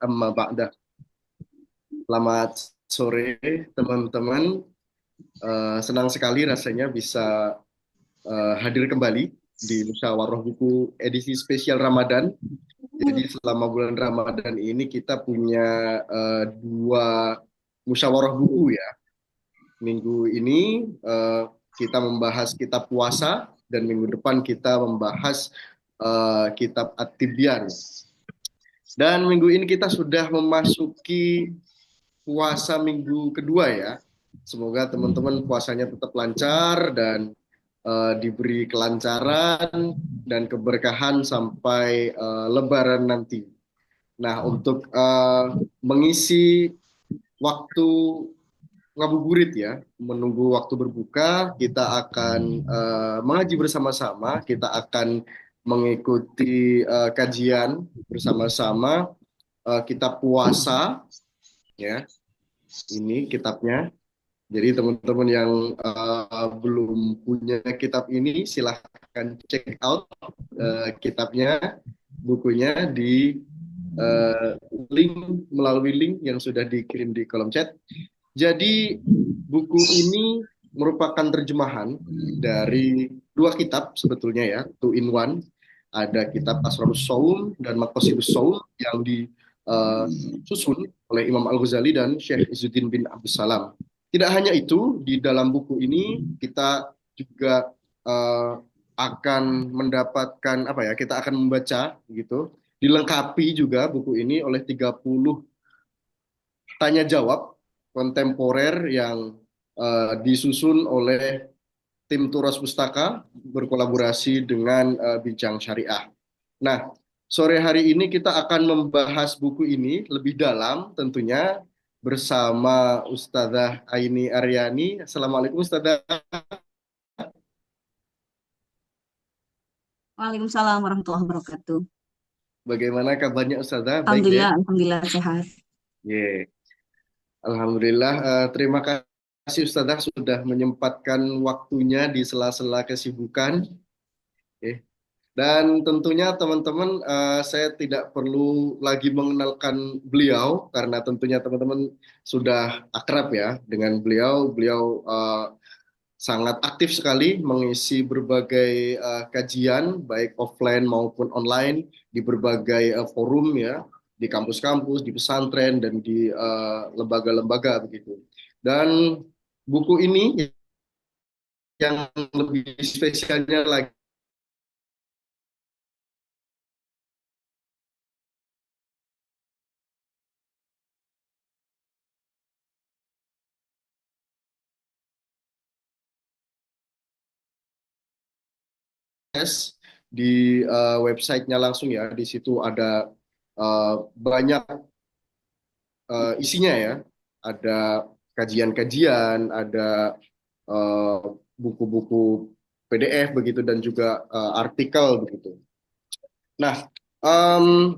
amma ba'da. Selamat sore teman-teman. Senang sekali rasanya bisa hadir kembali di Musyawarah Buku edisi spesial Ramadan. Jadi selama bulan Ramadan ini kita punya dua musyawarah buku ya. Minggu ini kita membahas kitab puasa dan minggu depan kita membahas kitab At-Tibyan. Dan minggu ini kita sudah memasuki puasa minggu kedua ya. Semoga teman-teman puasanya tetap lancar dan diberi kelancaran dan keberkahan sampai Lebaran nanti. Nah, untuk mengisi waktu ngabuburit ya, menunggu waktu berbuka, kita akan mengaji bersama-sama, kita akan mengikuti kajian bersama-sama kitab puasa ya. Ini kitabnya. Jadi teman-teman yang belum punya kitab ini silahkan check out kitabnya, bukunya di uh, link melalui link yang sudah dikirim di kolom chat. Jadi buku ini merupakan terjemahan dari dua kitab sebetulnya ya, two in one. Ada kitab Asrarus Saum dan Maqasidus Saum yang disusun oleh Imam Al-Ghazali dan Syekh Izzuddin bin Abdussalam. Tidak hanya itu, di dalam buku ini kita juga eh, akan mendapatkan apa ya? Kita akan membaca gitu. Dilengkapi juga buku ini oleh 30 tanya jawab kontemporer yang disusun oleh tim Turas Pustaka berkolaborasi dengan Bincang Syariah. Nah, sore hari ini kita akan membahas buku ini lebih dalam tentunya bersama Ustadzah Aini Aryani. Assalamualaikum Ustadzah. Waalaikumsalam warahmatullahi wabarakatuh. Bagaimana kabarnya Ustadzah? Baik ya? Alhamdulillah, alhamdulillah sehat. Yeah. Alhamdulillah. Terima kasih Ustadzah sudah menyempatkan waktunya di sela-sela kesibukan. Oke. Dan tentunya teman-teman, saya tidak perlu lagi mengenalkan beliau karena tentunya teman-teman sudah akrab ya dengan beliau. Beliau sangat aktif sekali mengisi berbagai kajian baik offline maupun online di berbagai forum ya, di kampus-kampus, di pesantren dan di lembaga-lembaga begitu. Dan buku ini yang lebih spesialnya lagi di websitenya langsung ya. Di situ ada banyak isinya ya. Ada kajian-kajian, ada eh, buku-buku PDF begitu dan juga artikel begitu. Nah, em,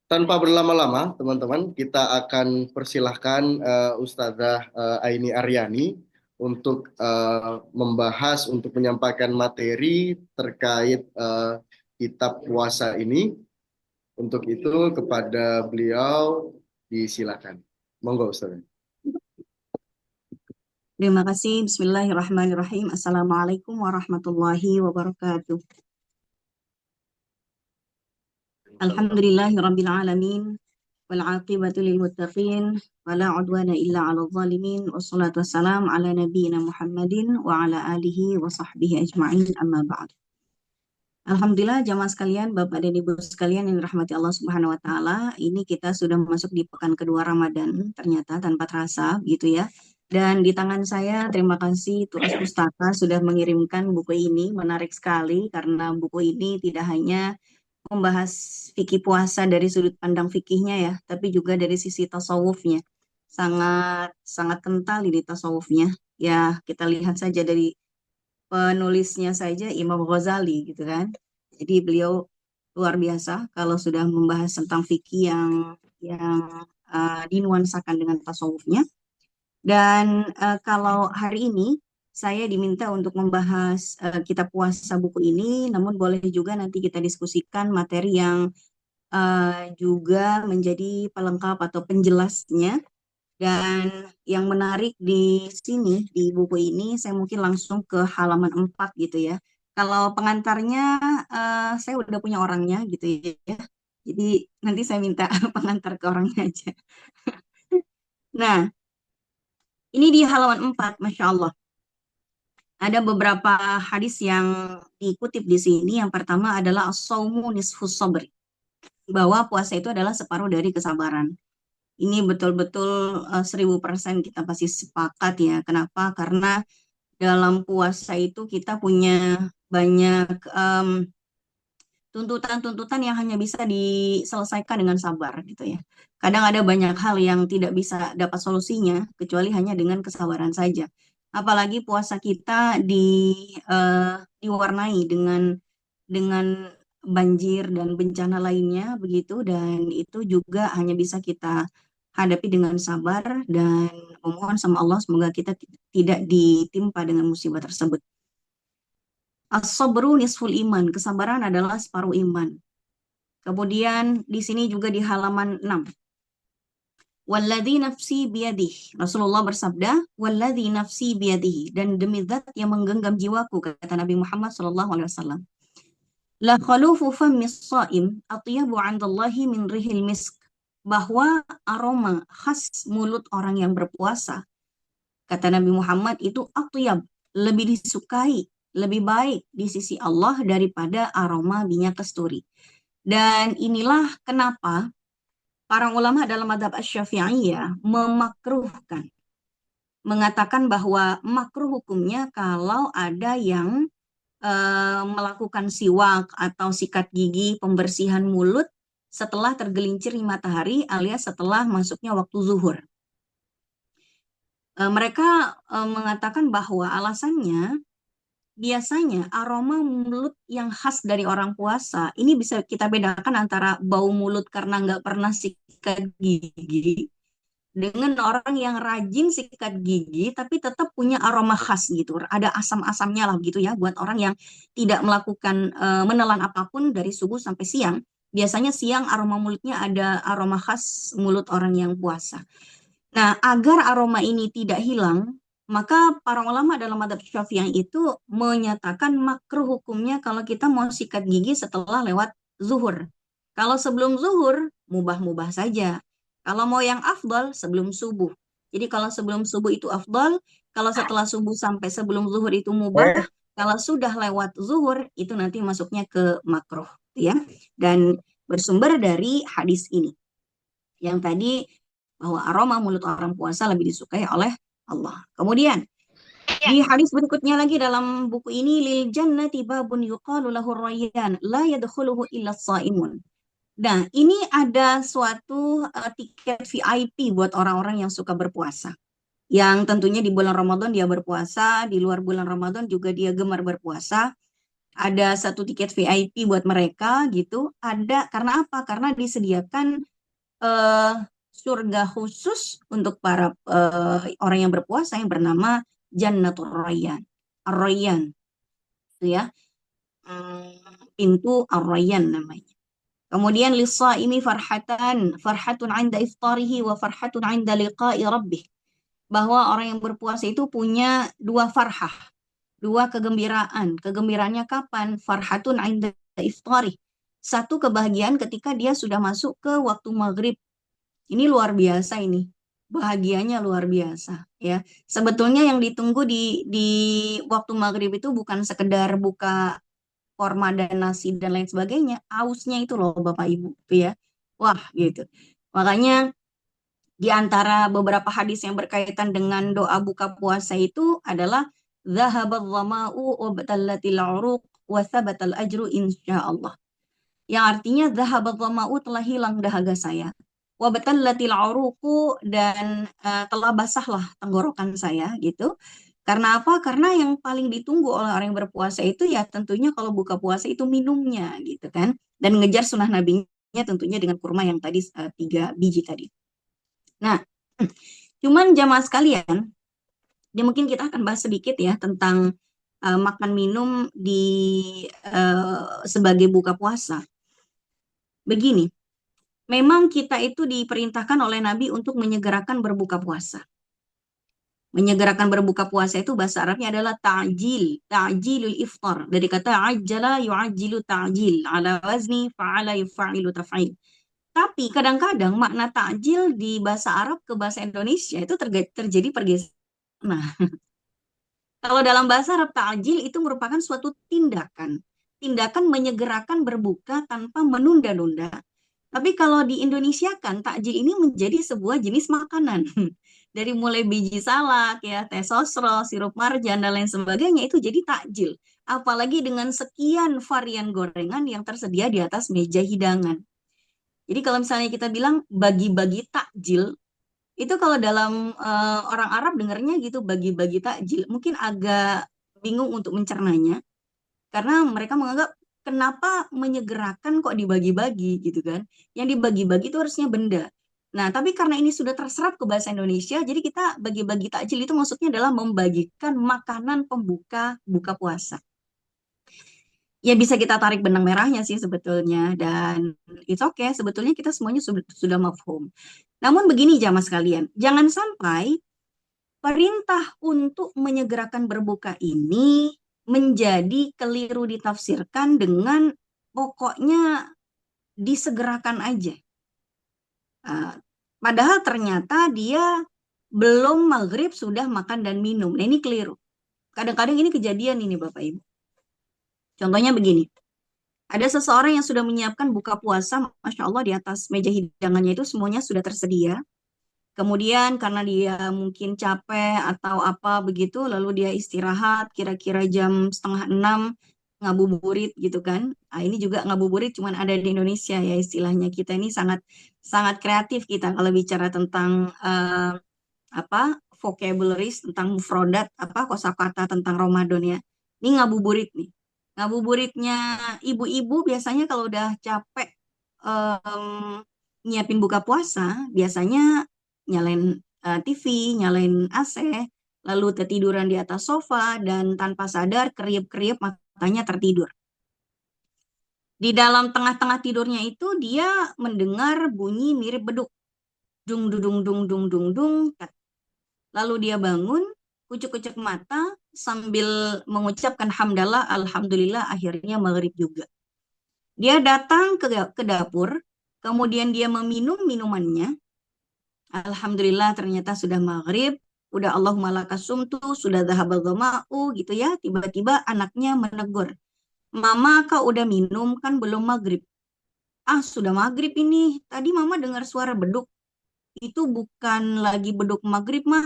tanpa berlama-lama, teman-teman, kita akan persilahkan Ustazah Aini Aryani untuk membahas, untuk menyampaikan materi terkait kitab puasa ini. Untuk itu, kepada beliau disilakan. Monggo, Ustazah. Terima kasih. Bismillahirrahmanirrahim. Assalamualaikum warahmatullahi wabarakatuh. Alhamdulillahirabbil alamin wal aqibatu lil muttaqin wala udwana illa 'alal zalimin wassalatu wassalam ala nabiyyina Muhammadin wa ala alihi wa sahbihi ajma'in amma ba'd. Alhamdulillah jamaah sekalian, Bapak dan Ibu sekalian yang dirahmati Allah Subhanahu wa taala, ini kita sudah masuk di pekan kedua Ramadan ternyata tanpa terasa gitu ya. Dan di tangan saya terima kasih Turas Pustaka sudah mengirimkan buku ini, menarik sekali karena buku ini tidak hanya membahas fikih puasa dari sudut pandang fikihnya ya, tapi juga dari sisi tasawufnya. Sangat sangat kental ini tasawufnya. Ya, kita lihat saja dari penulisnya saja Imam Ghazali gitu kan. Jadi beliau luar biasa kalau sudah membahas tentang fikih yang dinuansakan dengan tasawufnya. Dan kalau hari ini saya diminta untuk membahas kitab puasa buku ini, namun boleh juga nanti kita diskusikan materi yang juga menjadi pelengkap atau penjelasnya. Dan yang menarik di sini, di buku ini, saya mungkin langsung ke halaman 4 gitu ya. Kalau pengantarnya, saya udah punya orangnya gitu ya. Jadi nanti saya minta pengantar ke orangnya aja. Nah, ini di halaman 4, Masya Allah. Ada beberapa hadis yang dikutip di sini. Yang pertama adalah as-saumu nisfus sabri, bahwa puasa itu adalah separuh dari kesabaran. Ini betul-betul 1000% kita pasti sepakat ya. Kenapa? Karena dalam puasa itu kita punya banyak tuntutan-tuntutan yang hanya bisa diselesaikan dengan sabar gitu ya. Kadang ada banyak hal yang tidak bisa dapat solusinya kecuali hanya dengan kesabaran saja. Apalagi puasa kita diwarnai dengan banjir dan bencana lainnya begitu, dan itu juga hanya bisa kita hadapi dengan sabar dan memohon sama Allah semoga kita tidak ditimpa dengan musibah tersebut. As-sabru nisful iman, kesabaran adalah separuh iman. Kemudian di sini juga di halaman 6. Walladzi nafsi biyadih. Rasulullah bersabda, walladzi nafsi biyadih, dan demi zat yang menggenggam jiwaku, kata Nabi Muhammad SAW. La khalufu fammis shaim atyabu 'indallahi min rihil misk. Bahwa aroma khas mulut orang yang berpuasa, kata Nabi Muhammad, itu atyab, lebih disukai, lebih baik di sisi Allah daripada aroma minyak kasturi. Dan inilah kenapa para ulama dalam madhab asy-syafi'iyah memakruhkan, mengatakan bahwa makruh hukumnya kalau ada yang melakukan siwak atau sikat gigi, pembersihan mulut setelah tergelincir matahari alias setelah masuknya waktu zuhur. Mereka mengatakan bahwa alasannya biasanya aroma mulut yang khas dari orang puasa ini bisa kita bedakan antara bau mulut karena nggak pernah sikat gigi dengan orang yang rajin sikat gigi tapi tetap punya aroma khas gitu. Ada asam-asamnya lah gitu ya buat orang yang tidak melakukan menelan apapun dari subuh sampai siang. Biasanya siang aroma mulutnya ada aroma khas mulut orang yang puasa. Nah, agar aroma ini tidak hilang, maka para ulama dalam madzhab Syafi'i itu menyatakan makruh hukumnya kalau kita mau sikat gigi setelah lewat zuhur. Kalau sebelum zuhur, mubah-mubah saja. Kalau mau yang afdal, sebelum subuh. Jadi kalau sebelum subuh itu afdal, kalau setelah subuh sampai sebelum zuhur itu mubah, kalau sudah lewat zuhur, itu nanti masuknya ke makruh. Ya. Dan bersumber dari hadis ini. Yang tadi bahwa aroma mulut orang puasa lebih disukai oleh Allah. Kemudian di hadis berikutnya lagi dalam buku ini, lil jannati babun yuqalu lahu rayyan la yadkhuluhu illa shaimun. Nah, ini ada suatu tiket VIP buat orang-orang yang suka berpuasa. Yang tentunya di bulan Ramadan dia berpuasa, di luar bulan Ramadan juga dia gemar berpuasa. Ada satu tiket VIP buat mereka gitu. Ada karena apa? Karena disediakan eh, surga khusus untuk para orang yang berpuasa yang bernama Jannatul Rayyan. Ar-Rayyan itu ya. Pintu Ar-Rayyan namanya. Kemudian ini farhatun 'inda iftarihi wa farhatun 'inda liqa'i rabbih. Bahwa orang yang berpuasa itu punya dua farhah, dua kegembiraan. Kegembiraannya kapan? Farhatun 'inda iftarih. Satu kebahagiaan ketika dia sudah masuk ke waktu maghrib. Ini luar biasa ini. Bahagianya luar biasa ya. Sebetulnya yang ditunggu di waktu maghrib itu bukan sekedar buka korma dan nasi dan lain sebagainya. Ausnya itu loh Bapak Ibu tuh ya. Wah gitu. Makanya di antara beberapa hadis yang berkaitan dengan doa buka puasa itu adalah zahabal dhama'u wa batallatil 'uruq wa thabatal ajru insyaallah. Yang artinya zahabal dhama'u, telah hilang dahaga saya. Wa batallatil 'uruqu, dan telah basahlah tenggorokan saya gitu. Karena apa? Karena yang paling ditunggu oleh orang yang berpuasa itu ya tentunya kalau buka puasa itu minumnya gitu kan. Dan ngejar sunnah nabinya tentunya dengan kurma yang tadi 3 biji tadi. Nah, cuman jamaah sekalian, ya mungkin kita akan bahas sedikit ya tentang makan minum di sebagai buka puasa. Begini, Memang kita itu diperintahkan oleh Nabi untuk menyegerakan berbuka puasa. Menyegerakan berbuka puasa itu bahasa Arabnya adalah ta'jil, ta'jilul iftar. Dari kata ajjala yu'ajjilu ta'jil, ala wazni fa'ala yufa'ilu taf'il. Tapi kadang-kadang makna takjil di bahasa Arab ke bahasa Indonesia itu terjadi pergeseran. Nah, kalau dalam bahasa Arab takjil itu merupakan suatu tindakan. Tindakan menyegerakan berbuka tanpa menunda-nunda. Tapi kalau di Indonesia kan takjil ini menjadi sebuah jenis makanan. Dari mulai biji salak, ya, teh sosro, sirup marjan, dan lain sebagainya itu jadi takjil. Apalagi dengan sekian varian gorengan yang tersedia di atas meja hidangan. Jadi kalau misalnya kita bilang bagi-bagi takjil, itu kalau dalam orang Arab dengarnya gitu bagi-bagi takjil, mungkin agak bingung untuk mencernanya karena mereka menganggap kenapa menyegerakan kok dibagi-bagi gitu kan? Yang dibagi-bagi itu harusnya benda. Nah, tapi karena ini sudah terserap ke bahasa Indonesia, jadi kita bagi-bagi takjil itu maksudnya adalah membagikan makanan pembuka buka puasa. Ya bisa kita tarik benang merahnya sih sebetulnya dan it's okay sebetulnya kita semuanya sudah mafhum. Namun begini jamaah sekalian, jangan sampai perintah untuk menyegerakan berbuka ini menjadi keliru ditafsirkan dengan pokoknya disegerakan aja. Uh, Padahal ternyata dia belum maghrib sudah makan dan minum. Nah ini keliru. Kadang-kadang ini kejadian ini Bapak Ibu. Contohnya begini. Ada seseorang yang sudah menyiapkan buka puasa, Masya Allah di atas meja hidangannya itu semuanya sudah tersedia. Kemudian karena dia mungkin capek atau apa begitu, lalu dia istirahat kira-kira jam setengah enam, ngabuburit gitu kan. Nah, ini juga ngabuburit cuman ada di Indonesia ya istilahnya. Kita ini sangat sangat kreatif kita kalau bicara tentang apa vocabularies, tentang mufrodat, apa kosakata tentang Ramadan ya. Ini ngabuburit nih. Ngabuburitnya ibu-ibu biasanya kalau udah capek em, nyiapin buka puasa, biasanya nyalain TV, nyalain AC, lalu ketiduran di atas sofa dan tanpa sadar kriep-kriep matanya tertidur. Di dalam tengah-tengah tidurnya itu dia mendengar bunyi mirip beduk. Dung dung dung dung dung dung. Lalu dia bangun, kucuk-kucuk mata sambil mengucapkan hamdalah, alhamdulillah akhirnya maghrib juga. Dia datang ke dapur, kemudian dia meminum minumannya. Alhamdulillah ternyata sudah maghrib, udah Allahumma lakasumtu, sudah dhahabal dhama'u gitu ya. Tiba-tiba anaknya menegur, Mama kau udah minum kan belum maghrib. Ah sudah maghrib ini, tadi Mama dengar suara beduk. Itu bukan lagi beduk maghrib mah,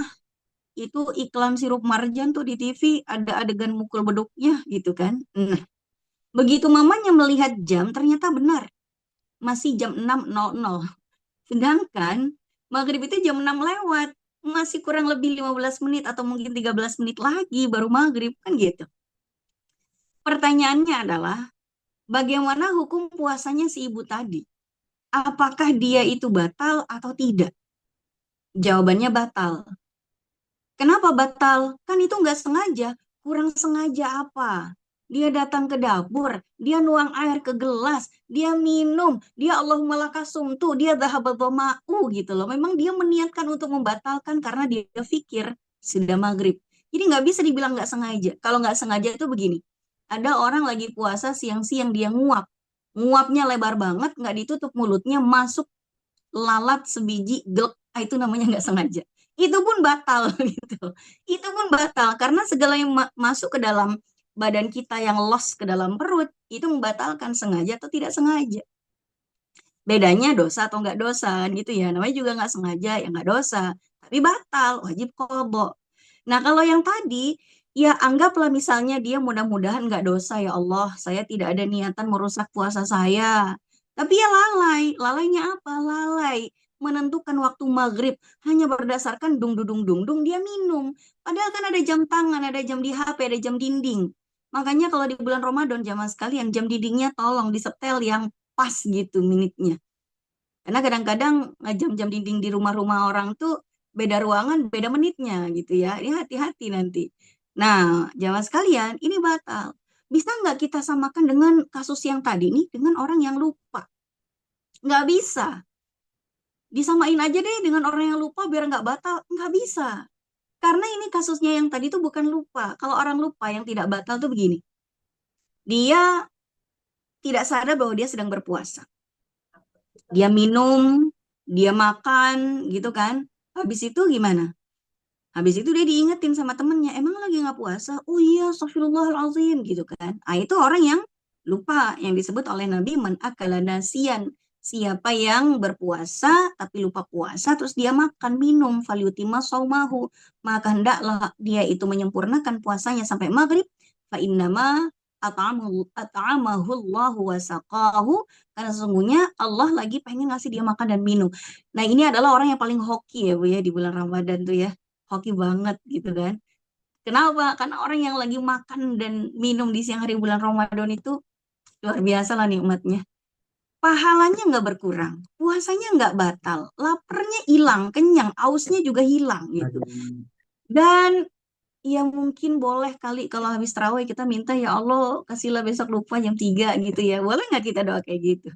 itu iklan sirup marjan tuh di TV ada adegan mukul beduknya gitu kan. Nah, begitu mamanya melihat jam ternyata benar masih jam 6.00. Sedangkan maghrib itu jam 6 lewat. Masih kurang lebih 15 menit atau mungkin 13 menit lagi baru maghrib kan gitu. Pertanyaannya adalah bagaimana hukum puasanya si ibu tadi? Apakah dia itu batal atau tidak? Jawabannya batal. Kenapa batal? Kan itu nggak sengaja. Kurang sengaja apa? Dia datang ke dapur, dia nuang air ke gelas, dia minum, dia Allahumma lakasum tuh, dia dhahabadhama'u gitu loh. Memang dia meniatkan untuk membatalkan karena dia pikir sudah maghrib. Jadi nggak bisa dibilang nggak sengaja. Kalau nggak sengaja itu begini. Ada orang lagi puasa siang-siang dia nguap. Nguapnya lebar banget, nggak ditutup mulutnya, masuk lalat sebiji glek, itu namanya nggak sengaja. Itu pun batal gitu. Itu pun batal karena segala yang masuk ke dalam badan kita yang loss ke dalam perut itu membatalkan sengaja atau tidak sengaja. Bedanya dosa atau nggak dosa gitu ya. Namanya juga nggak sengaja ya nggak dosa, tapi batal wajib qadha. Nah kalau yang tadi ya anggaplah misalnya dia mudah-mudahan nggak dosa ya Allah, saya tidak ada niatan merusak puasa saya. Tapi ya lalai, lalainya apa? Lalai menentukan waktu maghrib hanya berdasarkan dung dung dung dung dia minum. Padahal kan ada jam tangan, ada jam di HP, ada jam dinding. Makanya kalau di bulan Ramadan jamaah sekalian jam dindingnya tolong disetel yang pas gitu minitnya. Karena kadang-kadang jam-jam dinding di rumah-rumah orang tuh beda ruangan, beda menitnya gitu ya. Ini hati-hati nanti. Nah, jamaah sekalian, ini batal. Bisa nggak kita samakan dengan kasus yang tadi nih dengan orang yang lupa? Nggak bisa. disamain aja deh dengan orang yang lupa biar nggak batal. Nggak bisa. Karena ini kasusnya yang tadi tuh bukan lupa. Kalau orang lupa yang tidak batal tuh begini. Dia tidak sadar bahwa dia sedang berpuasa. Dia minum, dia makan gitu kan. Habis itu gimana? Habis itu dia diingetin sama temennya, emang lagi nggak puasa? Oh iya, astagfirullahaladzim gitu kan. Ah, itu orang yang lupa, yang disebut oleh Nabi man akala nasiyan. Siapa yang berpuasa tapi lupa puasa terus dia makan minum falyutima saumahu, maka hendaklah dia itu menyempurnakan puasanya sampai maghrib. Fa innama at'amahu Allahu wa saqahu, karena sesungguhnya Allah lagi pengen ngasih dia makan dan minum. Nah, ini adalah orang yang paling hoki ya Bu ya di bulan Ramadan tuh ya, hoki banget gitu kan. Kenapa? Karena orang yang lagi makan dan minum di siang hari bulan Ramadan itu luar biasa lah nikmatnya. Pahalanya nggak berkurang, puasanya nggak batal, laparnya hilang, kenyang, ausnya juga hilang gitu. Dan ya mungkin boleh kali kalau habis tarawih kita minta ya Allah kasihlah besok lupa jam 3 gitu ya. Boleh nggak kita doa kayak gitu?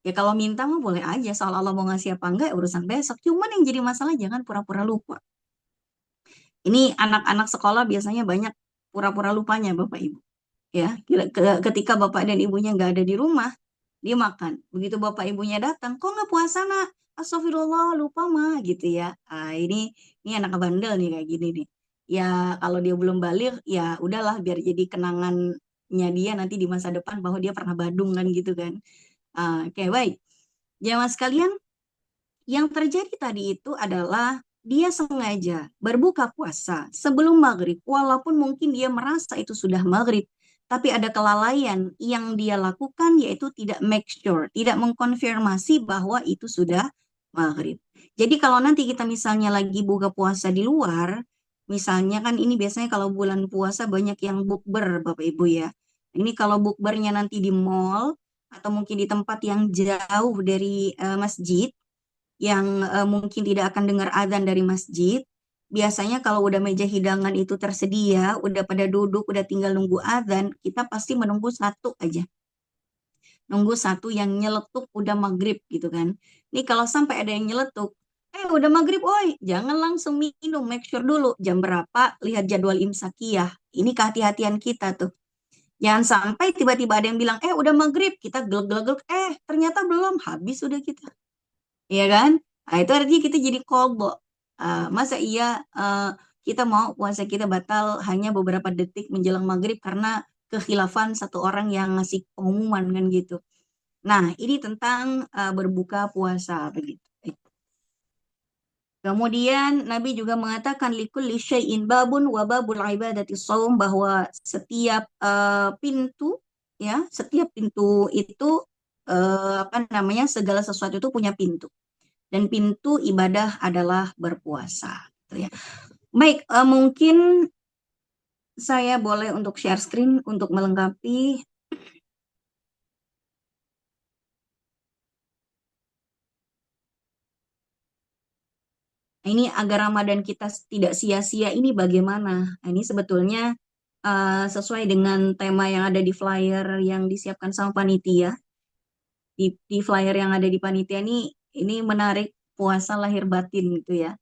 Ya kalau minta mah boleh aja, soal Allah mau ngasih apa enggak ya urusan besok. Cuman yang jadi masalah jangan pura-pura lupa. Ini anak-anak sekolah biasanya banyak pura-pura lupanya Bapak Ibu. Ya, ketika Bapak dan Ibunya nggak ada di rumah, dia makan. Begitu Bapak Ibunya datang, kok nggak puasa nak? Astagfirullah, lupa mah gitu ya. Ah, ini anak bandel nih kayak gini nih. Ya kalau dia belum balik, ya udahlah biar jadi kenangannya dia nanti di masa depan bahwa dia pernah badung kan gitu kan. Ah, oke, baik. Jamaah sekalian, yang terjadi tadi itu adalah dia sengaja berbuka puasa sebelum maghrib, walaupun mungkin dia merasa itu sudah maghrib, tapi ada kelalaian yang dia lakukan yaitu tidak make sure, tidak mengkonfirmasi bahwa itu sudah maghrib. Jadi kalau nanti kita misalnya lagi buka puasa di luar, misalnya kan ini biasanya kalau bulan puasa banyak yang bukber Bapak Ibu ya. Ini kalau bukbernya nanti di mall atau mungkin di tempat yang jauh dari masjid, yang mungkin tidak akan dengar azan dari masjid. Biasanya kalau udah meja hidangan itu tersedia, udah pada duduk, udah tinggal nunggu azan, kita pasti menunggu satu aja. Nunggu satu yang nyeletuk udah maghrib gitu kan. Ini kalau sampai ada yang nyeletuk, udah maghrib, oi, jangan langsung minum, make sure dulu jam berapa, lihat jadwal imsakiyah. Ini kehati-hatian kita tuh. Jangan sampai tiba-tiba ada yang bilang, udah maghrib, kita gelek-gelek, ternyata belum, habis udah kita. Iya kan? Nah, itu artinya kita jadi kolbo. Masa iya kita mau puasa kita batal hanya beberapa detik menjelang maghrib karena kekhilafan satu orang yang ngasih pengumuman kan gitu. Nah, ini tentang berbuka puasa begitu. Kemudian Nabi juga mengatakan likulli syai'in babun wa babul ibadati shaum, bahwa setiap pintu ya, setiap pintu itu apa namanya, segala sesuatu itu punya pintu. Dan pintu ibadah adalah berpuasa. Gitu ya. Baik, mungkin saya boleh untuk share screen untuk melengkapi. Ini agar Ramadan kita tidak sia-sia ini bagaimana? Nah, ini sebetulnya sesuai dengan tema yang ada di flyer yang disiapkan sama panitia. Di flyer yang ada di panitia ini menarik, puasa lahir batin gitu ya.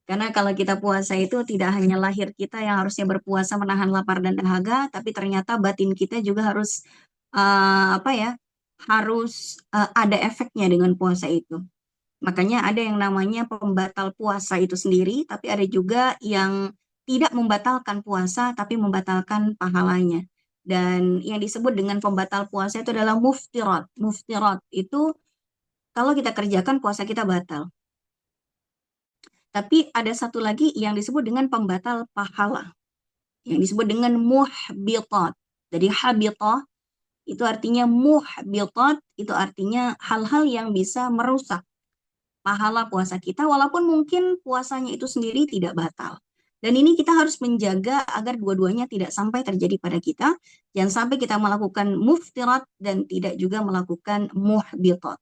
Karena kalau kita puasa itu tidak hanya lahir kita yang harusnya berpuasa menahan lapar dan dahaga, tapi ternyata batin kita juga harus apa ya, harus ada efeknya dengan puasa itu. Makanya ada yang namanya pembatal puasa itu sendiri, tapi ada juga yang tidak membatalkan puasa, tapi membatalkan pahalanya. Dan yang disebut dengan pembatal puasa itu adalah muftirat. Muftirat itu kalau kita kerjakan puasa kita batal. Tapi ada satu lagi yang disebut dengan pembatal pahala, yang disebut dengan muhbitat. Jadi habitah itu artinya muhbitat, itu artinya hal-hal yang bisa merusak pahala puasa kita, walaupun mungkin puasanya itu sendiri tidak batal. Dan ini kita harus menjaga agar dua-duanya tidak sampai terjadi pada kita. Jangan sampai kita melakukan muftirat dan tidak juga melakukan muhbitat.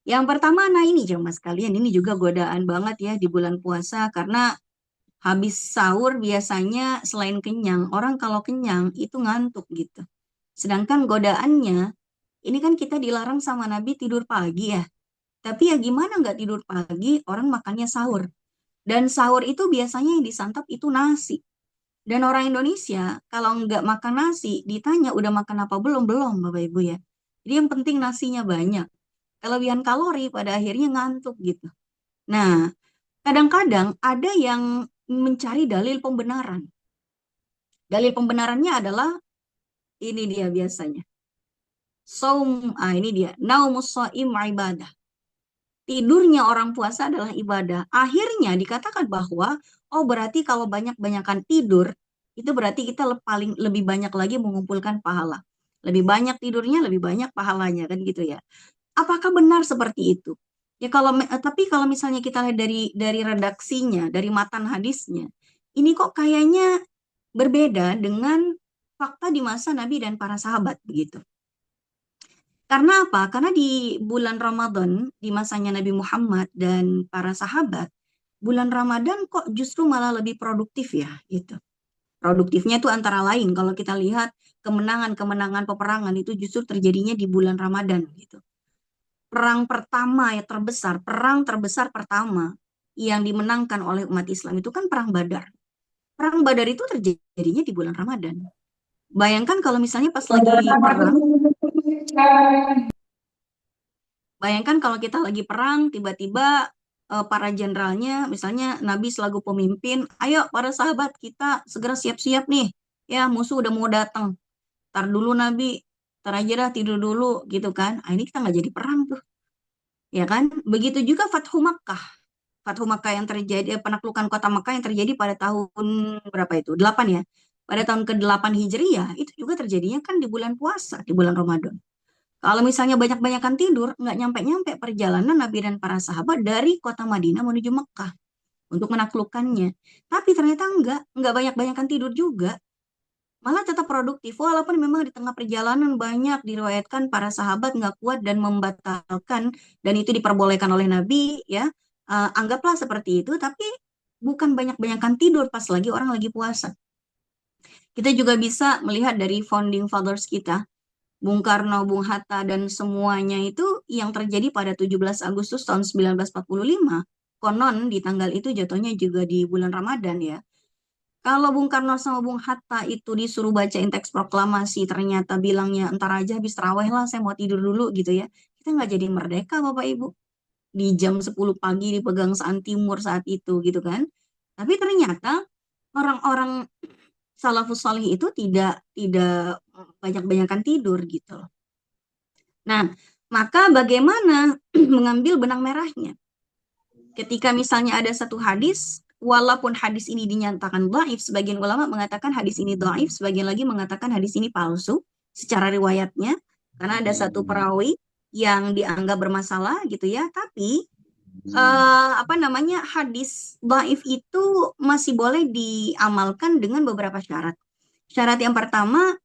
Yang pertama, nah ini jemaah sekalian, ini juga godaan banget ya di bulan puasa, karena habis sahur biasanya selain kenyang, orang kalau kenyang itu ngantuk gitu. Sedangkan godaannya, ini kan kita dilarang sama Nabi tidur pagi ya. Tapi ya gimana nggak tidur pagi, orang makannya sahur. Dan sahur itu biasanya yang disantap itu nasi. Dan orang Indonesia kalau nggak makan nasi, ditanya udah makan apa belum? Belum, Bapak Ibu ya. Jadi yang penting nasinya banyak. Kelebihan kalori pada akhirnya ngantuk gitu. Nah, kadang-kadang ada yang mencari dalil pembenaran. Dalil pembenarannya adalah ini dia biasanya. Ini dia. Naumus shaim ibadah. Tidurnya orang puasa adalah ibadah. Akhirnya dikatakan bahwa, oh berarti kalau banyak-banyakan tidur, itu berarti kita paling lebih banyak lagi mengumpulkan pahala. Lebih banyak tidurnya, lebih banyak pahalanya, kan gitu ya. Apakah benar seperti itu? Ya tapi kalau misalnya kita lihat dari redaksinya, dari matan hadisnya, ini kok kayaknya berbeda dengan fakta di masa Nabi dan para sahabat begitu. Karena apa? Karena di bulan Ramadan, di masanya Nabi Muhammad dan para sahabat, bulan Ramadan kok justru malah lebih produktif ya, gitu. Produktifnya itu antara lain kalau kita lihat kemenangan-kemenangan peperangan itu justru terjadinya di bulan Ramadan gitu. Perang pertama ya terbesar, perang terbesar pertama yang dimenangkan oleh umat Islam itu kan perang Badar. Perang Badar itu terjadinya di bulan Ramadan. Bayangkan kalau misalnya pas lagi perang, bayangkan kalau kita lagi perang, tiba-tiba para jenderalnya, misalnya Nabi selaku pemimpin, ayo para sahabat kita segera siap-siap nih, ya musuh udah mau datang. Tar dulu Nabi, tar aja dah tidur dulu gitu kan. Ah, ini kita nggak jadi perang tuh, ya kan? Begitu juga Fathu Makkah. Fathu Makkah yang terjadi, penaklukan kota Makkah yang terjadi pada tahun berapa itu? 8 ya. Pada tahun ke-8 Hijriah, itu juga terjadinya kan di bulan puasa, di bulan Ramadan. Kalau misalnya banyak-banyakan tidur, nggak nyampe-nyampe perjalanan Nabi dan para sahabat dari kota Madinah menuju Mekah untuk menaklukkannya. Tapi ternyata nggak banyak-banyakan tidur juga. Malah tetap produktif, walaupun memang di tengah perjalanan banyak diriwayatkan para sahabat nggak kuat dan membatalkan, dan itu diperbolehkan oleh Nabi, ya. Anggaplah seperti itu, tapi bukan banyak-banyakan tidur pas lagi orang lagi puasa. Kita juga bisa melihat dari founding fathers kita, Bung Karno, Bung Hatta, dan semuanya itu yang terjadi pada 17 Agustus tahun 1945. Konon di tanggal itu jatuhnya juga di bulan Ramadan ya. Kalau Bung Karno sama Bung Hatta itu disuruh bacain teks proklamasi, ternyata bilangnya entar aja habis terawih lah, saya mau tidur dulu gitu ya. Kita nggak jadi merdeka Bapak Ibu. Di jam 10 pagi dipegang Saan Timur saat itu gitu kan. Tapi ternyata orang-orang salafus salih itu tidak banyak-banyakan tidur gitu. Nah, maka bagaimana mengambil benang merahnya? Ketika misalnya ada satu hadis, walaupun hadis ini dinyatakan dhaif, sebagian ulama mengatakan hadis ini dhaif, sebagian lagi mengatakan hadis ini palsu secara riwayatnya, karena ada satu perawi yang dianggap bermasalah gitu ya, tapi hadis dhaif itu masih boleh diamalkan dengan beberapa syarat. Syarat yang pertama,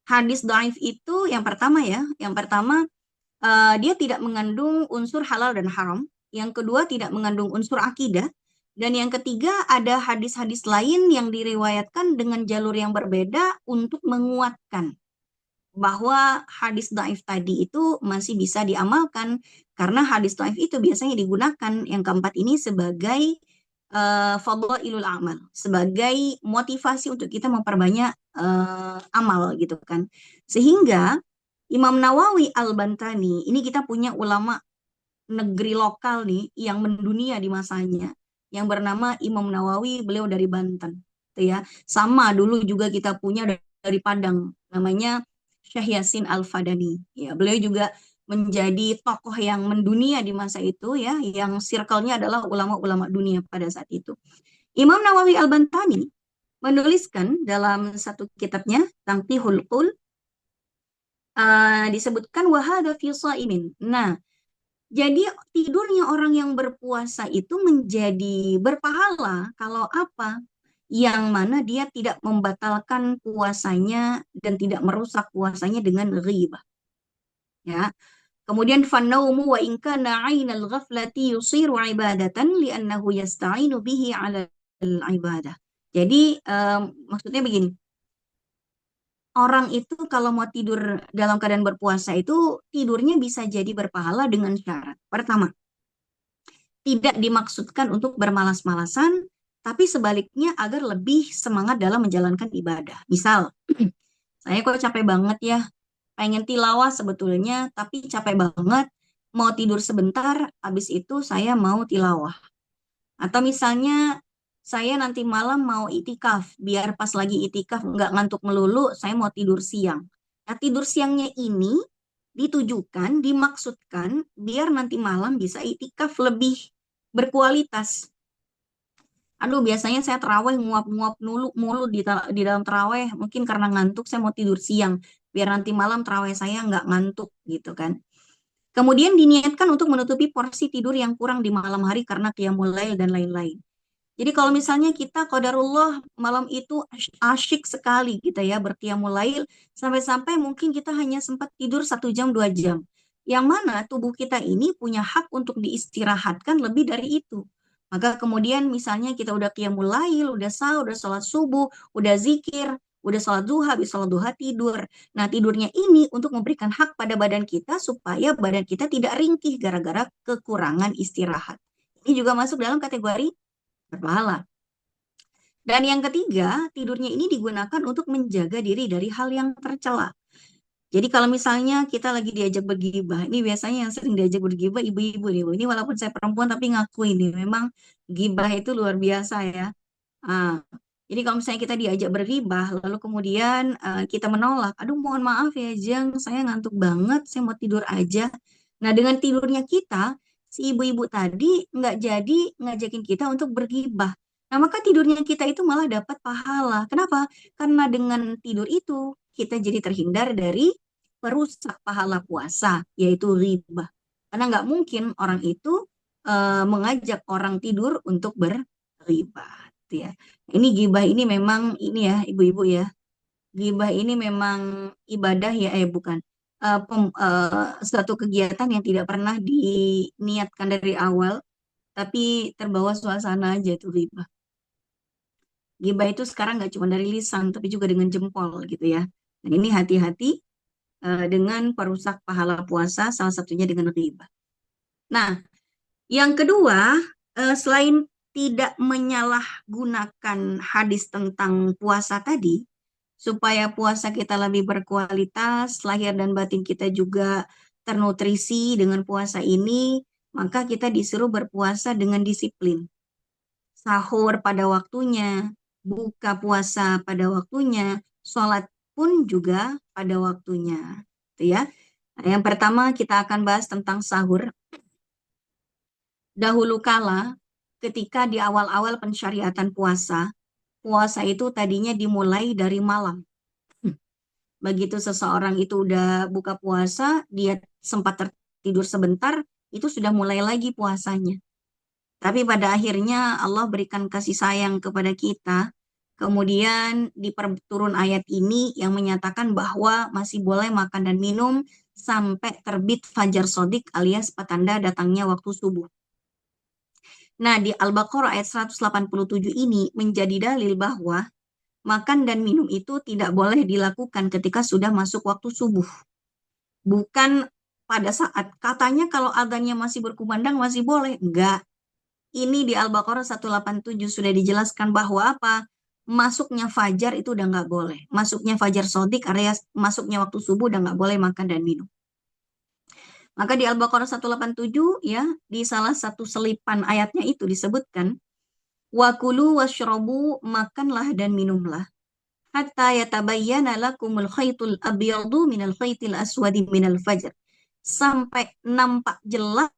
hadis dhaif itu yang pertama dia tidak mengandung unsur halal dan haram. Yang kedua, tidak mengandung unsur akidah. Dan yang ketiga, ada hadis-hadis lain yang diriwayatkan dengan jalur yang berbeda untuk menguatkan bahwa hadis dhaif tadi itu masih bisa diamalkan, karena hadis dhaif itu biasanya digunakan yang keempat ini sebagai fadhailul amal, sebagai motivasi untuk kita memperbanyak amal gitu kan. Sehingga Imam Nawawi Al-Bantani, ini kita punya ulama negeri lokal nih yang mendunia di masanya, yang bernama Imam Nawawi, beliau dari Banten. Gitu ya. Sama dulu juga kita punya dari Padang, namanya Syekh Yasin Al-Fadani. Ya, beliau juga menjadi tokoh yang mendunia di masa itu ya, yang circle-nya adalah ulama-ulama dunia pada saat itu. Imam Nawawi Al-Bantani menuliskan dalam satu kitabnya Tanqihul Qul, disebutkan wahada fi shaimin. Nah, jadi tidurnya orang yang berpuasa itu menjadi berpahala kalau apa? Yang mana dia tidak membatalkan puasanya dan tidak merusak puasanya dengan ghibah. Ya. Kemudian fanaumu wa in kana 'ainal ghaflati yusiru ibadatan li'annahu yasta'inu bihi 'ala al-ibadah. Jadi maksudnya begini. orang itu kalau mau tidur dalam keadaan berpuasa itu tidurnya bisa jadi berpahala dengan syarat. Pertama, tidak dimaksudkan untuk bermalas-malasan, tapi sebaliknya agar lebih semangat dalam menjalankan ibadah. Misal, saya kok capek banget ya, pengen tilawah sebetulnya, tapi capek banget, mau tidur sebentar, habis itu saya mau tilawah. Atau misalnya saya nanti malam mau itikaf, biar pas lagi itikaf nggak ngantuk melulu, saya mau tidur siang. Nah, tidur siangnya ini ditujukan, dimaksudkan biar nanti malam bisa itikaf lebih berkualitas. Aduh, biasanya saya terawih nguap-nguap mulu di dalam terawih. Mungkin karena ngantuk, saya mau tidur siang. Biar nanti malam terawih saya nggak ngantuk gitu kan. Kemudian diniatkan untuk menutupi porsi tidur yang kurang di malam hari karena qiyamul lail dan lain-lain. Jadi kalau misalnya kita qadarullah malam itu asyik sekali kita ya berqiyamul lail sampai-sampai mungkin kita hanya sempat tidur 1 jam 2 jam. Yang mana tubuh kita ini punya hak untuk diistirahatkan lebih dari itu. Maka kemudian misalnya kita udah qiyamul lail, udah sahur, udah sholat subuh, udah zikir, udah sholat duha, habis sholat duha tidur. Nah tidurnya ini untuk memberikan hak pada badan kita supaya badan kita tidak ringkih gara-gara kekurangan istirahat. Ini juga masuk dalam kategori berpahala. Dan yang ketiga, tidurnya ini digunakan untuk menjaga diri dari hal yang tercela. Jadi kalau misalnya kita lagi diajak bergibah, ini biasanya yang sering diajak bergibah ibu-ibu nih. Ini walaupun saya perempuan tapi ngaku ini memang gibah itu luar biasa ya. Ah, jadi kalau misalnya kita diajak bergibah, lalu kemudian kita menolak, aduh mohon maaf ya Jeng, saya ngantuk banget, saya mau tidur aja. Nah dengan tidurnya kita, si ibu-ibu tadi nggak jadi ngajakin kita untuk bergibah. Nah maka tidurnya kita itu malah dapat pahala. Kenapa? Karena dengan tidur itu kita jadi terhindar dari perusak pahala puasa, yaitu riba. Karena nggak mungkin orang itu mengajak orang tidur untuk berriba. Gitu ya. Ini gibah ini memang ini ya ibu-ibu ya. Gibah ini memang ibadah ya bukan. Suatu kegiatan yang tidak pernah diniatkan dari awal tapi terbawa suasana aja itu gibah. Gibah itu sekarang nggak cuma dari lisan tapi juga dengan jempol gitu ya. Nah, ini hati-hati dengan perusak pahala puasa salah satunya dengan gibah. Nah, yang kedua, selain tidak menyalahgunakan hadis tentang puasa tadi, supaya puasa kita lebih berkualitas, lahir dan batin kita juga ternutrisi dengan puasa ini, maka kita disuruh berpuasa dengan disiplin. Sahur pada waktunya, buka puasa pada waktunya, sholat pun juga pada waktunya. Gitu ya. Nah, yang pertama kita akan bahas tentang sahur. Dahulu kala, ketika di awal-awal pensyariatan puasa, puasa itu tadinya dimulai dari malam. Begitu seseorang itu udah buka puasa, dia sempat tertidur sebentar, itu sudah mulai lagi puasanya. Tapi pada akhirnya Allah berikan kasih sayang kepada kita. Kemudian diperturun ayat ini yang menyatakan bahwa masih boleh makan dan minum sampai terbit fajar sodik alias petanda datangnya waktu subuh. Nah, di Al-Baqarah ayat 187 ini menjadi dalil bahwa makan dan minum itu tidak boleh dilakukan ketika sudah masuk waktu subuh. Bukan pada saat katanya kalau adanya masih berkumandang masih boleh. Enggak. Ini di Al-Baqarah 187 sudah dijelaskan bahwa apa? Masuknya fajar itu udah nggak boleh. Masuknya fajar sodik alias masuknya waktu subuh udah nggak boleh makan dan minum. Maka di Al-Baqarah 187 ya, di salah satu selipan ayatnya itu disebutkan, wa kulu washrabu, makanlah dan minumlah. Hatta yatabayyana lakumul khaytul abyadu minal khaytil aswadi minal fajr. Sampai nampak jelas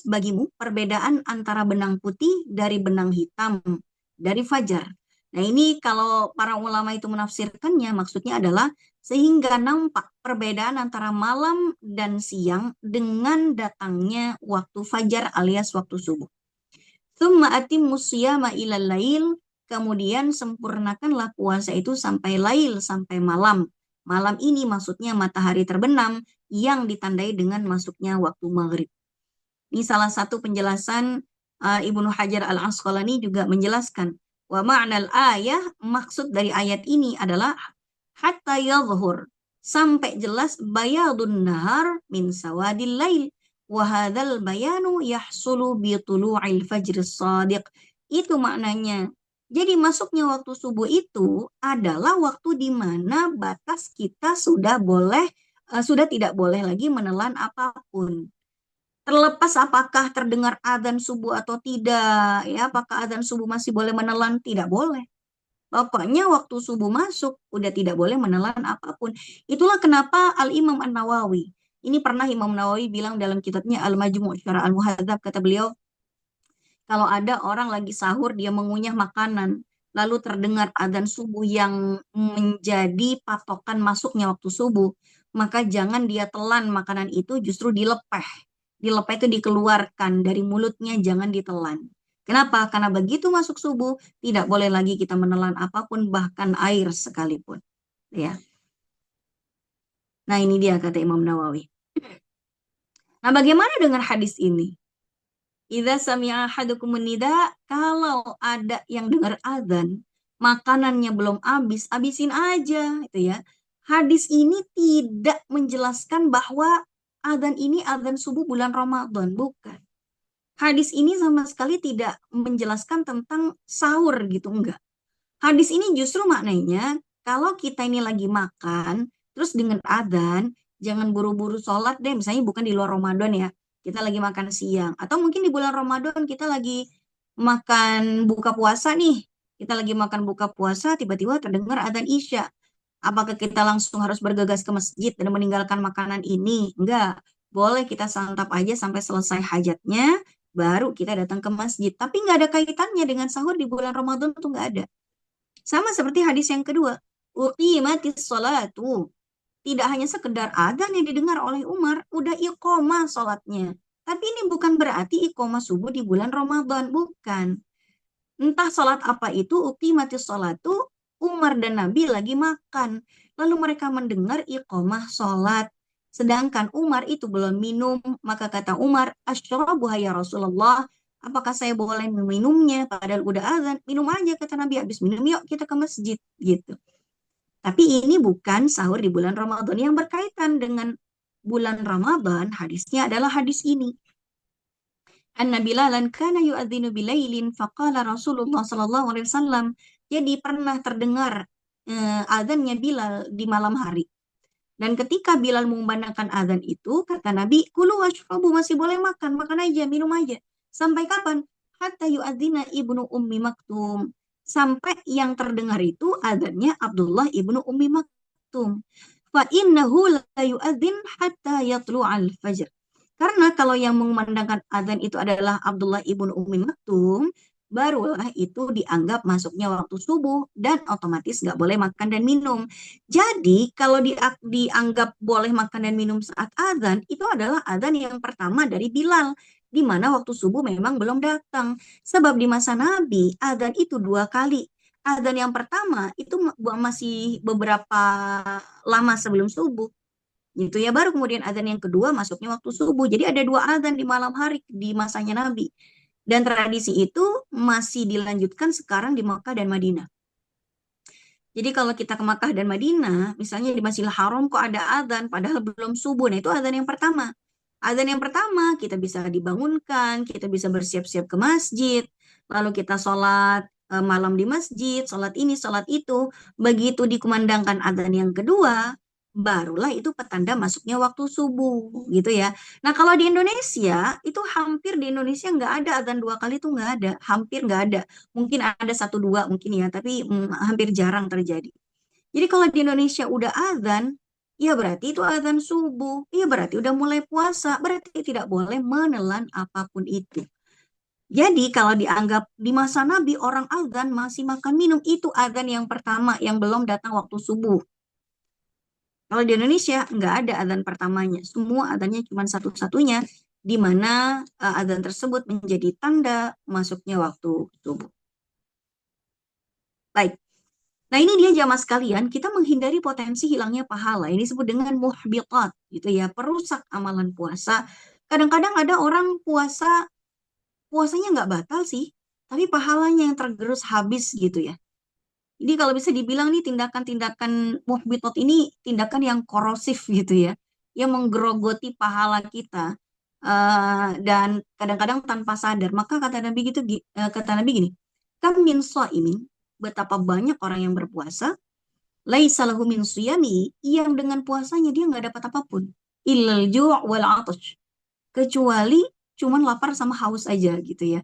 bagimu perbedaan antara benang putih dari benang hitam dari fajar. Nah ini kalau para ulama itu menafsirkannya maksudnya adalah sehingga nampak perbedaan antara malam dan siang dengan datangnya waktu fajar alias waktu subuh. Tsumma atimmus siyama ilal lail, kemudian sempurnakanlah puasa itu sampai lail, sampai malam. Malam ini maksudnya matahari terbenam yang ditandai dengan masuknya waktu maghrib. Ini salah satu penjelasan Ibnu Hajar Al-Asqalani juga menjelaskan wa ma'nal ayah, maksud dari ayat ini adalah hatta yadhhur, sampai jelas bayadun nahar min sawadil lail. Wa hadzal bayanu yahsulu bi tulu'il fajr shadiq. Itu maknanya. Jadi masuknya waktu subuh itu adalah waktu di mana batas kita sudah boleh sudah tidak boleh lagi menelan apapun. Terlepas apakah terdengar adzan subuh atau tidak, ya, apakah adzan subuh masih boleh menelan? Tidak boleh. Pokoknya waktu subuh masuk, udah tidak boleh menelan apapun. Itulah kenapa Al-Imam An-Nawawi, ini pernah Imam Nawawi bilang dalam kitabnya Al-Majmu' Syarah Al-Muhadzab, kata beliau, kalau ada orang lagi sahur, dia mengunyah makanan, lalu terdengar adzan subuh yang menjadi patokan masuknya waktu subuh, maka jangan dia telan makanan itu, justru dilepeh. Dilepeh itu dikeluarkan dari mulutnya, jangan ditelan. Kenapa? Karena begitu masuk subuh, tidak boleh lagi kita menelan apapun, bahkan air sekalipun. Ya. Nah, ini dia kata Imam Nawawi. Nah, bagaimana dengan hadis ini? Idza sami'a ahadukum nida, kalau ada yang dengar azan, makanannya belum habis, habisin aja, itu ya. Hadis ini tidak menjelaskan bahwa azan ini azan subuh bulan Ramadan, bukan. Hadis ini sama sekali tidak menjelaskan tentang sahur gitu, enggak. Hadis ini justru maknanya kalau kita ini lagi makan, terus dengan adzan, jangan buru-buru sholat deh, misalnya bukan di luar Ramadan ya, kita lagi makan siang. Atau mungkin di bulan Ramadan kita lagi makan buka puasa nih, kita lagi makan buka puasa, tiba-tiba terdengar adzan Isya. Apakah kita langsung harus bergegas ke masjid dan meninggalkan makanan ini? Enggak, boleh kita santap aja sampai selesai hajatnya, baru kita datang ke masjid. Tapi nggak ada kaitannya dengan sahur di bulan Ramadan tuh nggak ada. Sama seperti hadis yang kedua, uqimatis sholatu. Tidak hanya sekedar adzan yang didengar oleh Umar, udah iqomah sholatnya. Tapi ini bukan berarti iqomah subuh di bulan Ramadan, bukan. Entah sholat apa itu, uqimatis sholatu, Umar dan Nabi lagi makan. Lalu mereka mendengar iqomah sholat. Sedangkan Umar itu belum minum, maka kata Umar, asyrabu ya Rasulullah, apakah saya boleh meminumnya? Padahal udah azan, minum aja kata Nabi, habis minum yuk kita ke masjid gitu. Tapi ini bukan sahur di bulan Ramadan yang berkaitan dengan bulan Ramadan. Hadisnya adalah hadis ini. Anna Bilalan kana yu'adzinu bilailin faqala Rasulullah sallallahu alaihi wasallam. Jadi pernah terdengar azannya Bilal di malam hari. Dan ketika Bilal mengumandangkan azan itu, kata Nabi, kulu washrabu, masih boleh makan, makan aja, minum aja. Sampai kapan? Hatta yu'adzina ibnu ummi maktum. Sampai yang terdengar itu azannya Abdullah ibnu ummi maktum. Fa innahu la yu'adzin hatta yatlu'al fajr. Karena kalau yang mengumandangkan azan itu adalah Abdullah ibnu ummi maktum, barulah itu dianggap masuknya waktu subuh dan otomatis nggak boleh makan dan minum. Jadi kalau dianggap boleh makan dan minum saat azan, itu adalah azan yang pertama dari Bilal, di mana waktu subuh memang belum datang. Sebab di masa Nabi, azan itu dua kali. Azan yang pertama itu masih beberapa lama sebelum subuh. Gitu ya, baru kemudian azan yang kedua masuknya waktu subuh. Jadi ada dua azan di malam hari di masanya Nabi. Dan tradisi itu masih dilanjutkan sekarang di Makkah dan Madinah. Jadi kalau kita ke Makkah dan Madinah, misalnya di Masjidil Haram kok ada azan, padahal belum subuh. Nah itu azan yang pertama. Azan yang pertama kita bisa dibangunkan, kita bisa bersiap-siap ke masjid, lalu kita sholat malam di masjid, sholat ini, sholat itu. Begitu dikumandangkan azan yang kedua, barulah itu petanda masuknya waktu subuh, gitu ya. Nah kalau di Indonesia, itu hampir di Indonesia nggak ada azan dua kali, itu nggak ada, hampir nggak ada. Mungkin ada satu dua mungkin ya, tapi hampir jarang terjadi. Jadi kalau di Indonesia udah azan, ya berarti itu azan subuh, ya berarti udah mulai puasa, berarti tidak boleh menelan apapun itu. Jadi kalau dianggap di masa Nabi orang azan masih makan minum, itu azan yang pertama yang belum datang waktu subuh. Kalau di Indonesia nggak ada azan pertamanya, semua azannya cuma satu-satunya, di mana azan tersebut menjadi tanda masuknya waktu subuh. Baik. Nah ini dia jamaah sekalian, kita menghindari potensi hilangnya pahala. Ini disebut dengan muhbiqat, gitu ya, perusak amalan puasa. Kadang-kadang ada orang puasanya nggak batal sih, tapi pahalanya yang tergerus habis gitu ya. Ini kalau bisa dibilang nih tindakan-tindakan muhbitot ini tindakan yang korosif gitu ya, yang menggerogoti pahala kita. Dan kadang-kadang tanpa sadar. Maka kata Nabi gitu, kata Nabi gini, kam min shaimin, betapa banyak orang yang berpuasa, laisa lahu min siyami, yang dengan puasanya dia nggak dapat apapun. Illal ju' wal 'atash, kecuali cuman lapar sama haus aja gitu ya.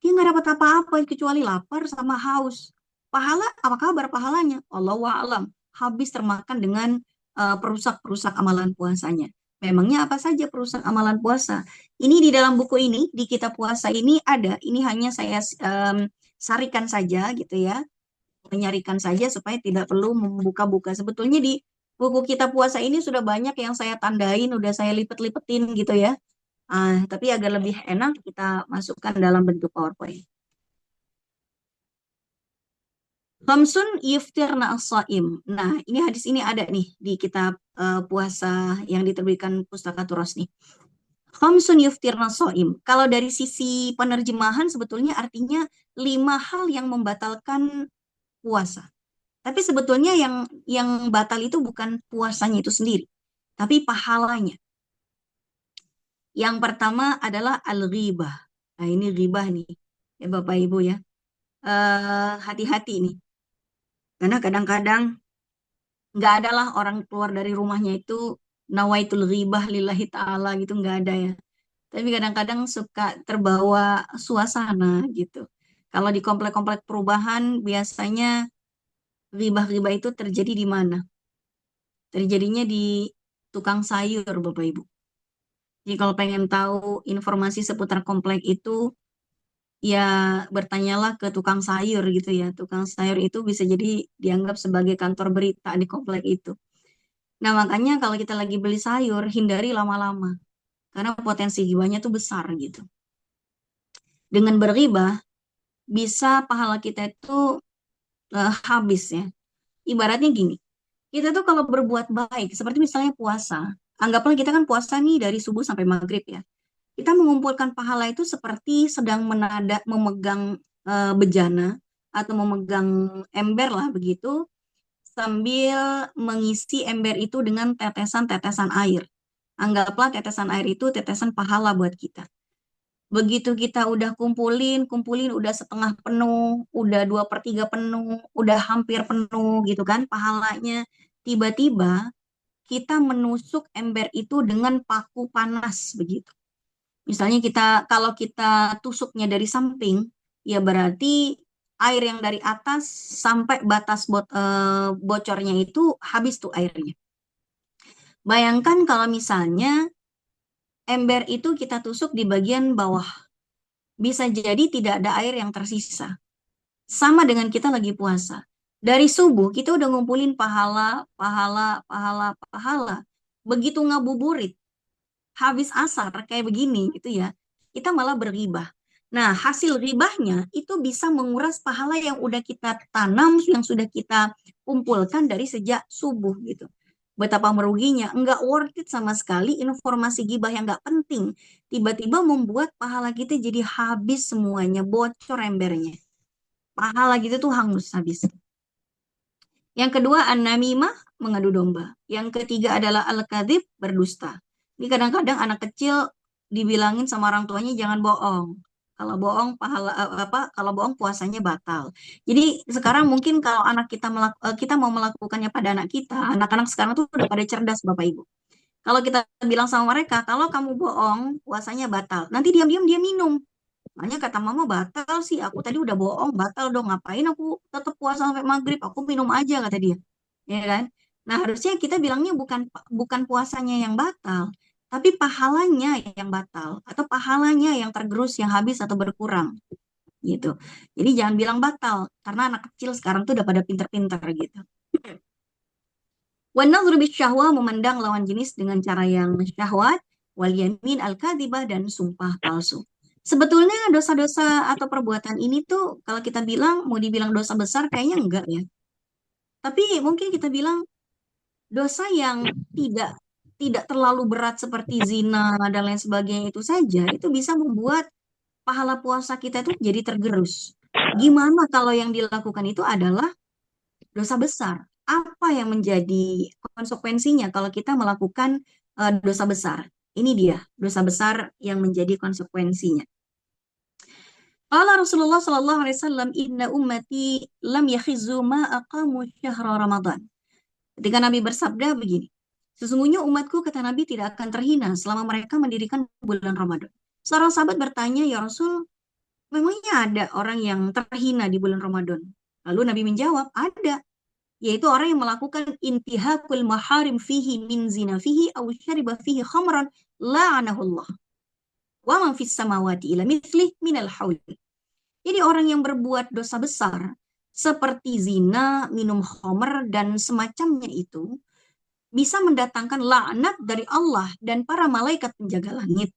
Dia nggak dapat apa-apa kecuali lapar sama haus. Pahala, apa kabar pahalanya? Allahu a'lam. Habis termakan dengan perusak-perusak amalan puasanya. Memangnya apa saja perusak amalan puasa? Ini di dalam buku ini, di kitab puasa ini ada. Ini hanya saya sarikan saja gitu ya. Menyarikan saja supaya tidak perlu membuka-buka. Sebetulnya di buku kitab puasa ini sudah banyak yang saya tandain, udah saya lipet-lipetin gitu ya. Tapi agar lebih enak kita masukkan dalam bentuk PowerPoint. Khamsun yuftirna as-shaim. Nah, ini hadis ini ada nih di kitab puasa yang diterbitkan Pustaka Turas nih. Khamsun yuftirna as-shaim. Kalau dari sisi penerjemahan sebetulnya artinya 5 hal yang membatalkan puasa. Tapi sebetulnya yang batal itu bukan puasanya itu sendiri, tapi pahalanya. Yang pertama adalah al-ghibah. Nah, ini ghibah nih, ya Bapak Ibu ya. Hati-hati nih, karena kadang-kadang nggak ada lah orang keluar dari rumahnya itu nawaitul ghibah lillahi ta'ala gitu, nggak ada ya. Tapi kadang-kadang suka terbawa suasana gitu. Kalau di komplek-komplek perubahan biasanya ghibah-ghibah itu terjadi di mana? Terjadinya di tukang sayur, Bapak Ibu. Jadi kalau pengen tahu informasi seputar komplek itu, ya bertanyalah ke tukang sayur gitu ya. Tukang sayur itu bisa jadi dianggap sebagai kantor berita di komplek itu. Nah, makanya kalau kita lagi beli sayur, hindari lama-lama. Karena potensi jiwanya tuh besar gitu. Dengan berribah, bisa pahala kita itu habis ya. Ibaratnya gini, kita tuh kalau berbuat baik, seperti misalnya puasa. Anggaplah kita kan puasa nih dari subuh sampai maghrib ya. Kita mengumpulkan pahala itu seperti sedang memegang bejana atau memegang ember lah begitu, sambil mengisi ember itu dengan tetesan-tetesan air. Anggaplah tetesan air itu tetesan pahala buat kita. Begitu kita udah kumpulin, kumpulin udah setengah penuh, udah 2/3 penuh, udah hampir penuh gitu kan pahalanya. Tiba-tiba kita menusuk ember itu dengan paku panas begitu. Misalnya kalau kita tusuknya dari samping, ya berarti air yang dari atas sampai batas bocornya itu habis tuh airnya. Bayangkan kalau misalnya ember itu kita tusuk di bagian bawah, bisa jadi tidak ada air yang tersisa. Sama dengan kita lagi puasa. Dari subuh kita udah ngumpulin pahala, pahala, pahala, pahala. Begitu ngabuburit, habis asar kayak begini gitu ya, kita malah bergibah. Nah, hasil ribahnya itu bisa menguras pahala yang udah kita tanam, yang sudah kita kumpulkan dari sejak subuh gitu. Betapa meruginya, nggak worth it sama sekali informasi gibah yang nggak penting. Tiba-tiba membuat pahala kita jadi habis semuanya, bocor embernya. Pahala gitu tuh hangus habis. Yang kedua, an-namimah, mengadu domba. Yang ketiga adalah al-kadzib, berdusta. Ini kadang-kadang anak kecil dibilangin sama orang tuanya jangan bohong. Kalau bohong kalau bohong puasanya batal. Jadi sekarang mungkin kalau anak kita mau melakukannya pada anak kita, anak-anak sekarang tuh udah pada cerdas Bapak Ibu. Kalau kita bilang sama mereka, kalau kamu bohong, puasanya batal. Nanti diam-diam dia minum. Makanya kata mama batal sih, aku tadi udah bohong, batal dong. Ngapain aku tetap puasa sampai maghrib? Aku minum aja kata dia, ya kan? Nah harusnya kita bilangnya bukan bukan puasanya yang batal, tapi pahalanya yang batal atau pahalanya yang tergerus, yang habis atau berkurang, gitu. Jadi jangan bilang batal, karena anak kecil sekarang tuh udah pada pinter-pinter gitu. Wanadhru syahwah, memandang lawan jenis dengan cara yang syahwat, wal yamin al-kadhibah, dan sumpah palsu. Sebetulnya dosa-dosa atau perbuatan ini tuh kalau kita bilang mau dibilang dosa besar kayaknya enggak ya. Tapi mungkin kita bilang dosa yang tidak tidak terlalu berat seperti zina dan lain sebagainya itu saja itu bisa membuat pahala puasa kita itu jadi tergerus. Gimana kalau yang dilakukan itu adalah dosa besar. Apa yang menjadi konsekuensinya kalau kita melakukan dosa besar? Ini dia dosa besar yang menjadi konsekuensinya. Qala Rasulullah sallallahu alaihi wasallam, "Inna ummati lam yakhizu ma aqamu syahra Ramadan." Ketika Nabi bersabda begini, sesungguhnya umatku, kata Nabi, tidak akan terhina selama mereka mendirikan bulan Ramadan. Seorang sahabat bertanya, "Ya Rasul, memangnya ada orang yang terhina di bulan Ramadan?" Lalu Nabi menjawab, ada, yaitu orang yang melakukan intihakul maharim fihi min zina fihi aw syariba fihi khamran la'anahullah wa man fis samawati ila mithlih minal haul. Jadi orang yang berbuat dosa besar seperti zina, minum khamr dan semacamnya itu bisa mendatangkan laknat dari Allah dan para malaikat penjaga langit.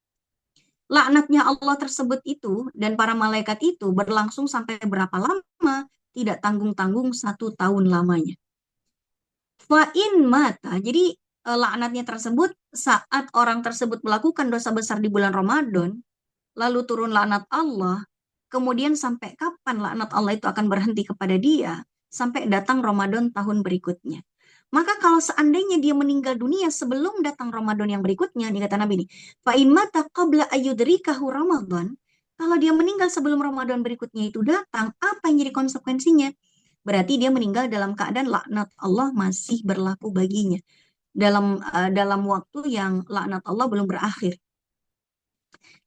Laknatnya Allah tersebut itu dan para malaikat itu berlangsung sampai berapa lama? Tidak tanggung-tanggung 1 tahun lamanya. Fa'in mata, jadi laknatnya tersebut saat orang tersebut melakukan dosa besar di bulan Ramadan, lalu turun laknat Allah, kemudian sampai kapan laknat Allah itu akan berhenti kepada dia? Sampai datang Ramadan tahun berikutnya. Maka kalau seandainya dia meninggal dunia sebelum datang Ramadan yang berikutnya, nih kata Nabi nih, fa'in mata qabla ayyudrikahu Ramadan, kalau dia meninggal sebelum Ramadan berikutnya itu datang, apa yang jadi konsekuensinya? Berarti dia meninggal dalam keadaan laknat Allah masih berlaku baginya. Dalam waktu yang laknat Allah belum berakhir.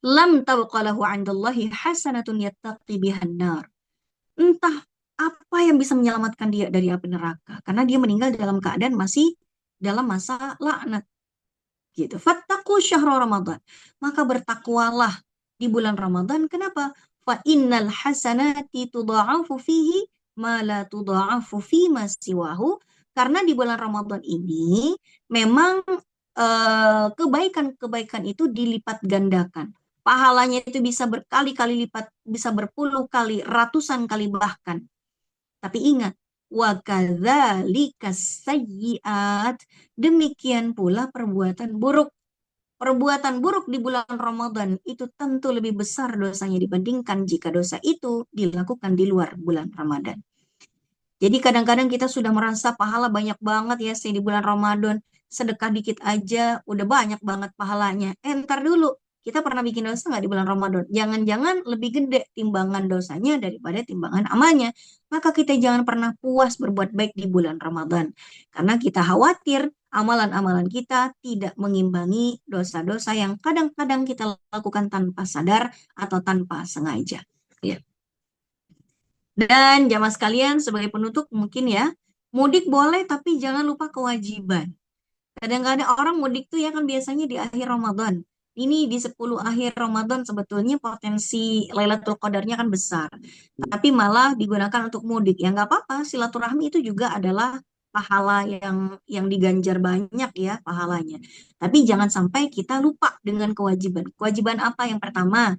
Lam tabqalahu 'indallahi hasanatun yattaqi bihan nar. Entah apa yang bisa menyelamatkan dia dari api neraka karena dia meninggal dalam keadaan masih dalam masa laknat gitu. Fattaqu syahra Ramadan. Maka bertakwalah di bulan Ramadan. Kenapa? Fa innal hasanati tudha'afu fihi ma la tudha'afu fi ma siwahu. Karena di bulan Ramadan ini memang kebaikan-kebaikan itu dilipat gandakan. Pahalanya itu bisa berkali-kali lipat, bisa berpuluh kali, ratusan kali bahkan. Tapi ingat, wa kadzalika sayyi'at, demikian pula perbuatan buruk. Perbuatan buruk di bulan Ramadan itu tentu lebih besar dosanya dibandingkan jika dosa itu dilakukan di luar bulan Ramadan. Jadi kadang-kadang kita sudah merasa pahala banyak banget ya di bulan Ramadan. Sedekah dikit aja udah banyak banget pahalanya. Ntar dulu, kita pernah bikin dosa nggak di bulan Ramadan? Jangan-jangan lebih gede timbangan dosanya daripada timbangan amalnya. Maka kita jangan pernah puas berbuat baik di bulan Ramadan. Karena kita khawatir amalan-amalan kita tidak mengimbangi dosa-dosa yang kadang-kadang kita lakukan tanpa sadar atau tanpa sengaja. Ya. Dan jamaah sekalian, sebagai penutup mungkin ya, mudik boleh tapi jangan lupa kewajiban. Kadang-kadang orang mudik tuh ya kan biasanya di akhir Ramadan. Ini di 10 akhir Ramadan sebetulnya potensi Lailatul Qadarnya kan besar. Tapi malah digunakan untuk mudik. Ya nggak apa-apa, silaturahmi itu juga adalah pahala yang diganjar banyak ya pahalanya. Tapi jangan sampai kita lupa dengan kewajiban. Kewajiban apa? Yang pertama,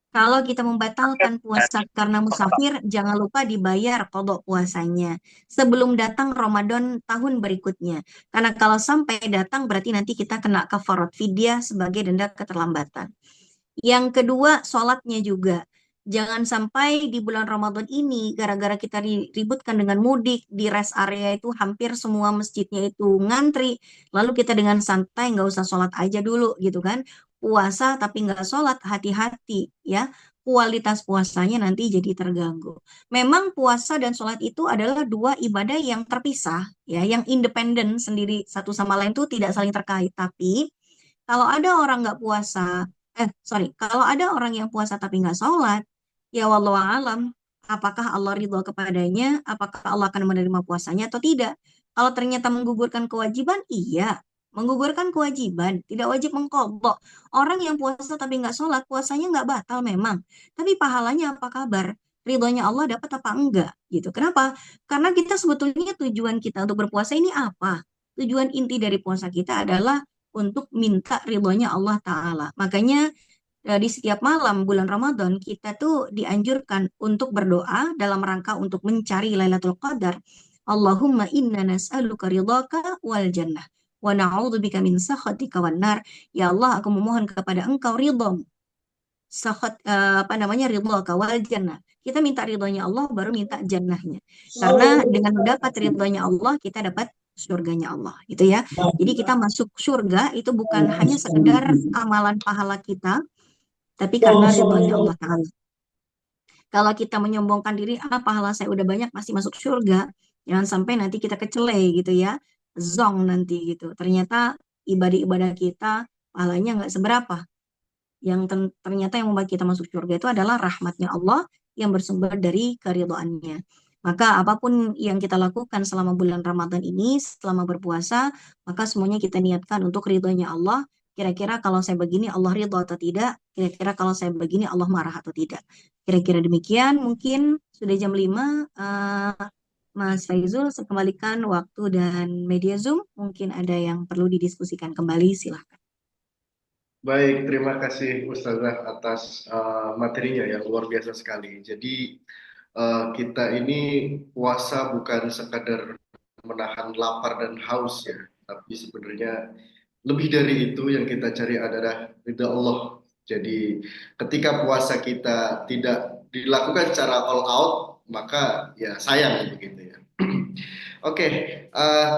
kalau kita membatalkan puasa karena musafir, jangan lupa dibayar qadha puasanya sebelum datang Ramadan tahun berikutnya. Karena kalau sampai datang berarti nanti kita kena kafarat fidyah sebagai denda keterlambatan. Yang kedua, sholatnya juga. Jangan sampai di bulan Ramadan ini, gara-gara kita ributkan dengan mudik, di rest area itu hampir semua masjidnya itu ngantri, lalu kita dengan santai nggak usah sholat aja dulu gitu kan. Puasa tapi nggak sholat, hati-hati ya. Kualitas puasanya nanti jadi terganggu. Memang puasa dan sholat itu adalah dua ibadah yang terpisah, ya, yang independen sendiri satu sama lain itu tidak saling terkait. Tapi kalau ada orang nggak puasa, kalau ada orang yang puasa tapi nggak sholat, ya wallahu alam, apakah Allah ridho kepadanya, apakah Allah akan menerima puasanya atau tidak. Kalau ternyata menggugurkan kewajiban, iya, menggugurkan kewajiban, tidak wajib mengqadha. Orang yang puasa tapi nggak sholat, puasanya nggak batal memang, tapi pahalanya apa kabar? Ridhonya Allah dapat apa enggak gitu. Kenapa? Karena kita sebetulnya tujuan kita untuk berpuasa ini apa? Tujuan inti dari puasa kita adalah untuk minta ridhonya Allah Ta'ala. Makanya di setiap malam bulan Ramadan kita tuh dianjurkan untuk berdoa dalam rangka untuk mencari Lailatul Qadar. Allahumma inna nas'aluka ridhaka wal jannah wa na'udzubika min sakhatika wan nar. Ya Allah, aku memohon kepada Engkau ridhamu apa namanya, ridho kawal jannah. Kita minta ridhonya Allah baru minta jannahnya. Karena dengan mendapat ridhonya Allah kita dapat surganya Allah, gitu ya. Jadi kita masuk surga itu bukan hanya sekedar amalan pahala kita, tapi karena ridhonya Allah Ta'ala. Kalau kita menyombongkan diri, pahala saya udah banyak pasti masuk surga. Jangan sampai nanti kita kecele gitu ya, zong nanti gitu. Ternyata ibadah-ibadah kita pahalanya nggak seberapa. Yang ternyata yang membuat kita masuk surga itu adalah rahmatnya Allah yang bersumber dari keridhaannya. Maka apapun yang kita lakukan selama bulan Ramadan ini, selama berpuasa, maka semuanya kita niatkan untuk ridhonya Allah. Kira-kira kalau saya begini Allah ridho atau tidak? Kira-kira kalau saya begini Allah marah atau tidak? Kira-kira demikian, mungkin sudah jam 5. Mas Faizul, saya kembalikan waktu dan media Zoom. Mungkin ada yang perlu didiskusikan kembali, silahkan. Baik, terima kasih Ustazah atas materinya yang luar biasa sekali. Jadi kita ini puasa bukan sekadar menahan lapar dan haus ya, tapi sebenarnya lebih dari itu yang kita cari adalah ridha Allah. Jadi ketika puasa kita tidak dilakukan secara all out, maka ya sayang begitu ya. Oke,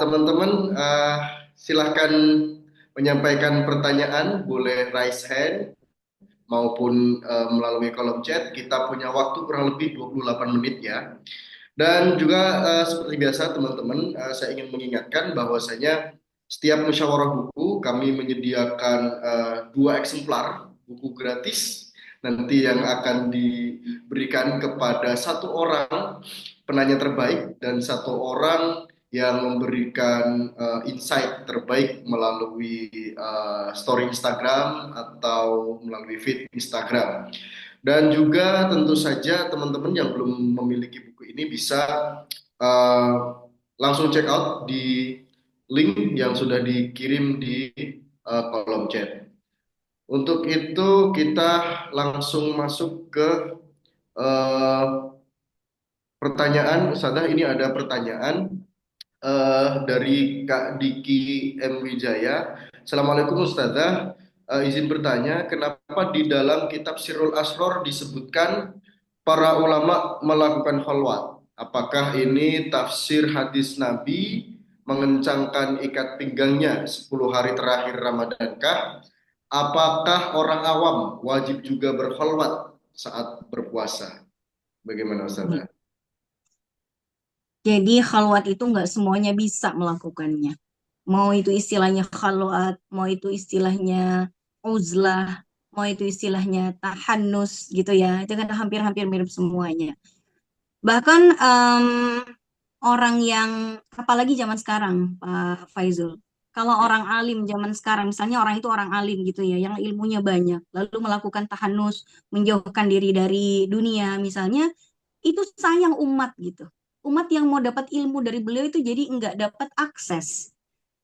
teman-teman silahkan menyampaikan pertanyaan, boleh raise hand maupun melalui kolom chat. Kita punya waktu kurang lebih 28 menit ya. Dan juga seperti biasa teman-teman, saya ingin mengingatkan bahwasanya setiap musyawarah buku kami menyediakan 2 eksemplar buku gratis nanti yang akan diberikan kepada 1 orang penanya terbaik dan 1 orang yang memberikan insight terbaik melalui story Instagram atau melalui feed Instagram. Dan juga tentu saja teman-teman yang belum memiliki buku ini bisa uh, langsung check out di link yang sudah dikirim di kolom chat. Untuk itu kita langsung masuk ke uh, pertanyaan. Ustazah, ini ada pertanyaan dari Kak Diki M. Wijaya. Assalamualaikum Ustazah. Izin bertanya, kenapa di dalam kitab Sirrul Asror disebutkan para ulama melakukan khalwat? Apakah ini tafsir hadis Nabi mengencangkan ikat pinggangnya 10 hari terakhir Ramadankah? Apakah orang awam wajib juga berkhalwat saat berpuasa? Bagaimana Ustazah? Jadi khalwat itu nggak semuanya bisa melakukannya. Mau itu istilahnya khalwat, mau itu istilahnya uzlah, mau itu istilahnya tahannus gitu ya. Itu kan hampir-hampir mirip semuanya. Bahkan orang yang, apalagi zaman sekarang, Pak Faizul. Kalau orang alim zaman sekarang, misalnya orang itu orang alim gitu ya, yang ilmunya banyak, lalu melakukan tahannus, menjauhkan diri dari dunia misalnya, itu sayang umat gitu. Umat yang mau dapat ilmu dari beliau itu jadi nggak dapat akses.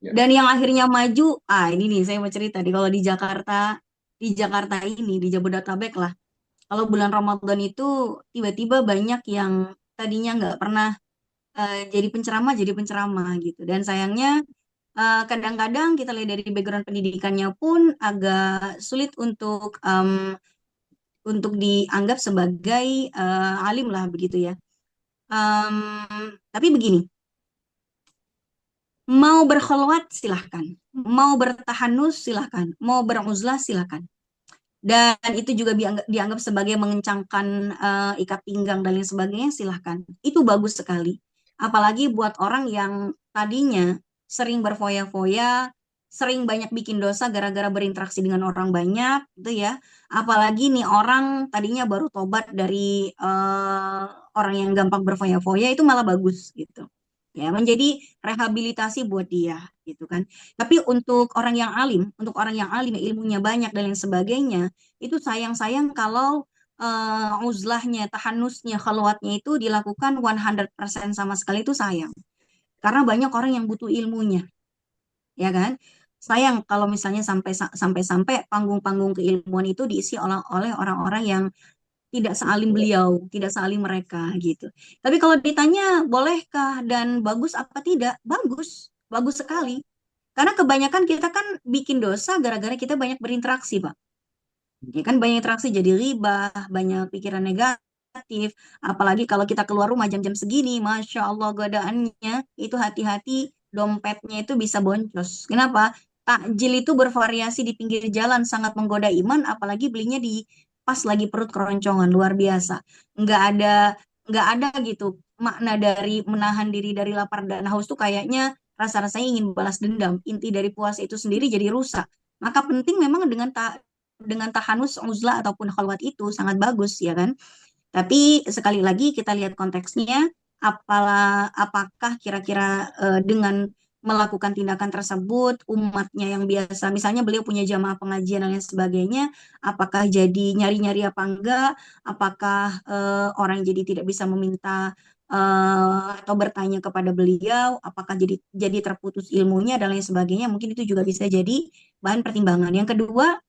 Ya. Dan yang akhirnya maju, ini nih saya mau cerita di kalau di Jakarta ini, di Jabodetabek lah. Kalau bulan Ramadan itu tiba-tiba banyak yang tadinya nggak pernah jadi penceramah gitu. Dan sayangnya kadang-kadang kita lihat dari background pendidikannya pun agak sulit untuk dianggap sebagai alim lah begitu ya. Tapi begini, mau berkholwat silahkan, mau bertahanus silahkan, mau beruzlah silahkan. Dan itu juga dianggap sebagai mengencangkan ikat pinggang dan lain sebagainya silahkan. Itu bagus sekali. Apalagi buat orang yang tadinya sering berfoya-foya, sering banyak bikin dosa gara-gara berinteraksi dengan orang banyak, gitu ya. Apalagi nih orang tadinya baru tobat dari orang yang gampang berfoya-foya, itu malah bagus gitu. Ya, menjadi rehabilitasi buat dia gitu kan. Tapi untuk orang yang alim, ilmunya banyak dan lain sebagainya, itu sayang-sayang kalau uzlahnya, tahanusnya, khalwatnya itu dilakukan 100% sama sekali itu sayang. Karena banyak orang yang butuh ilmunya, ya kan? Sayang kalau misalnya sampai panggung-panggung keilmuan itu diisi oleh orang-orang yang tidak sealim beliau, tidak sealim mereka gitu. Tapi kalau ditanya bolehkah dan bagus apa tidak? Bagus, bagus sekali. Karena kebanyakan kita kan bikin dosa gara-gara kita banyak berinteraksi, Pak. Ya kan banyak interaksi jadi riba, banyak pikiran negatif. Apalagi kalau kita keluar rumah jam-jam segini, Masya Allah godaannya itu hati-hati dompetnya itu bisa boncos. Kenapa? Takjil itu bervariasi di pinggir jalan sangat menggoda iman, apalagi belinya di pas lagi perut keroncongan luar biasa. Nggak ada nggak ada gitu makna dari menahan diri dari lapar dan haus tuh kayaknya rasa-rasanya ingin balas dendam. Inti dari puasa itu sendiri jadi rusak. Maka penting memang dengan tahanus uzlah ataupun khalwat itu sangat bagus ya kan. Tapi sekali lagi kita lihat konteksnya, apakah kira-kira dengan melakukan tindakan tersebut umatnya yang biasa, misalnya beliau punya jamaah pengajian dan lain sebagainya, apakah jadi nyari-nyari apa enggak, apakah orang jadi tidak bisa meminta atau bertanya kepada beliau, apakah jadi terputus ilmunya dan lain sebagainya, mungkin itu juga bisa jadi bahan pertimbangan. Yang kedua,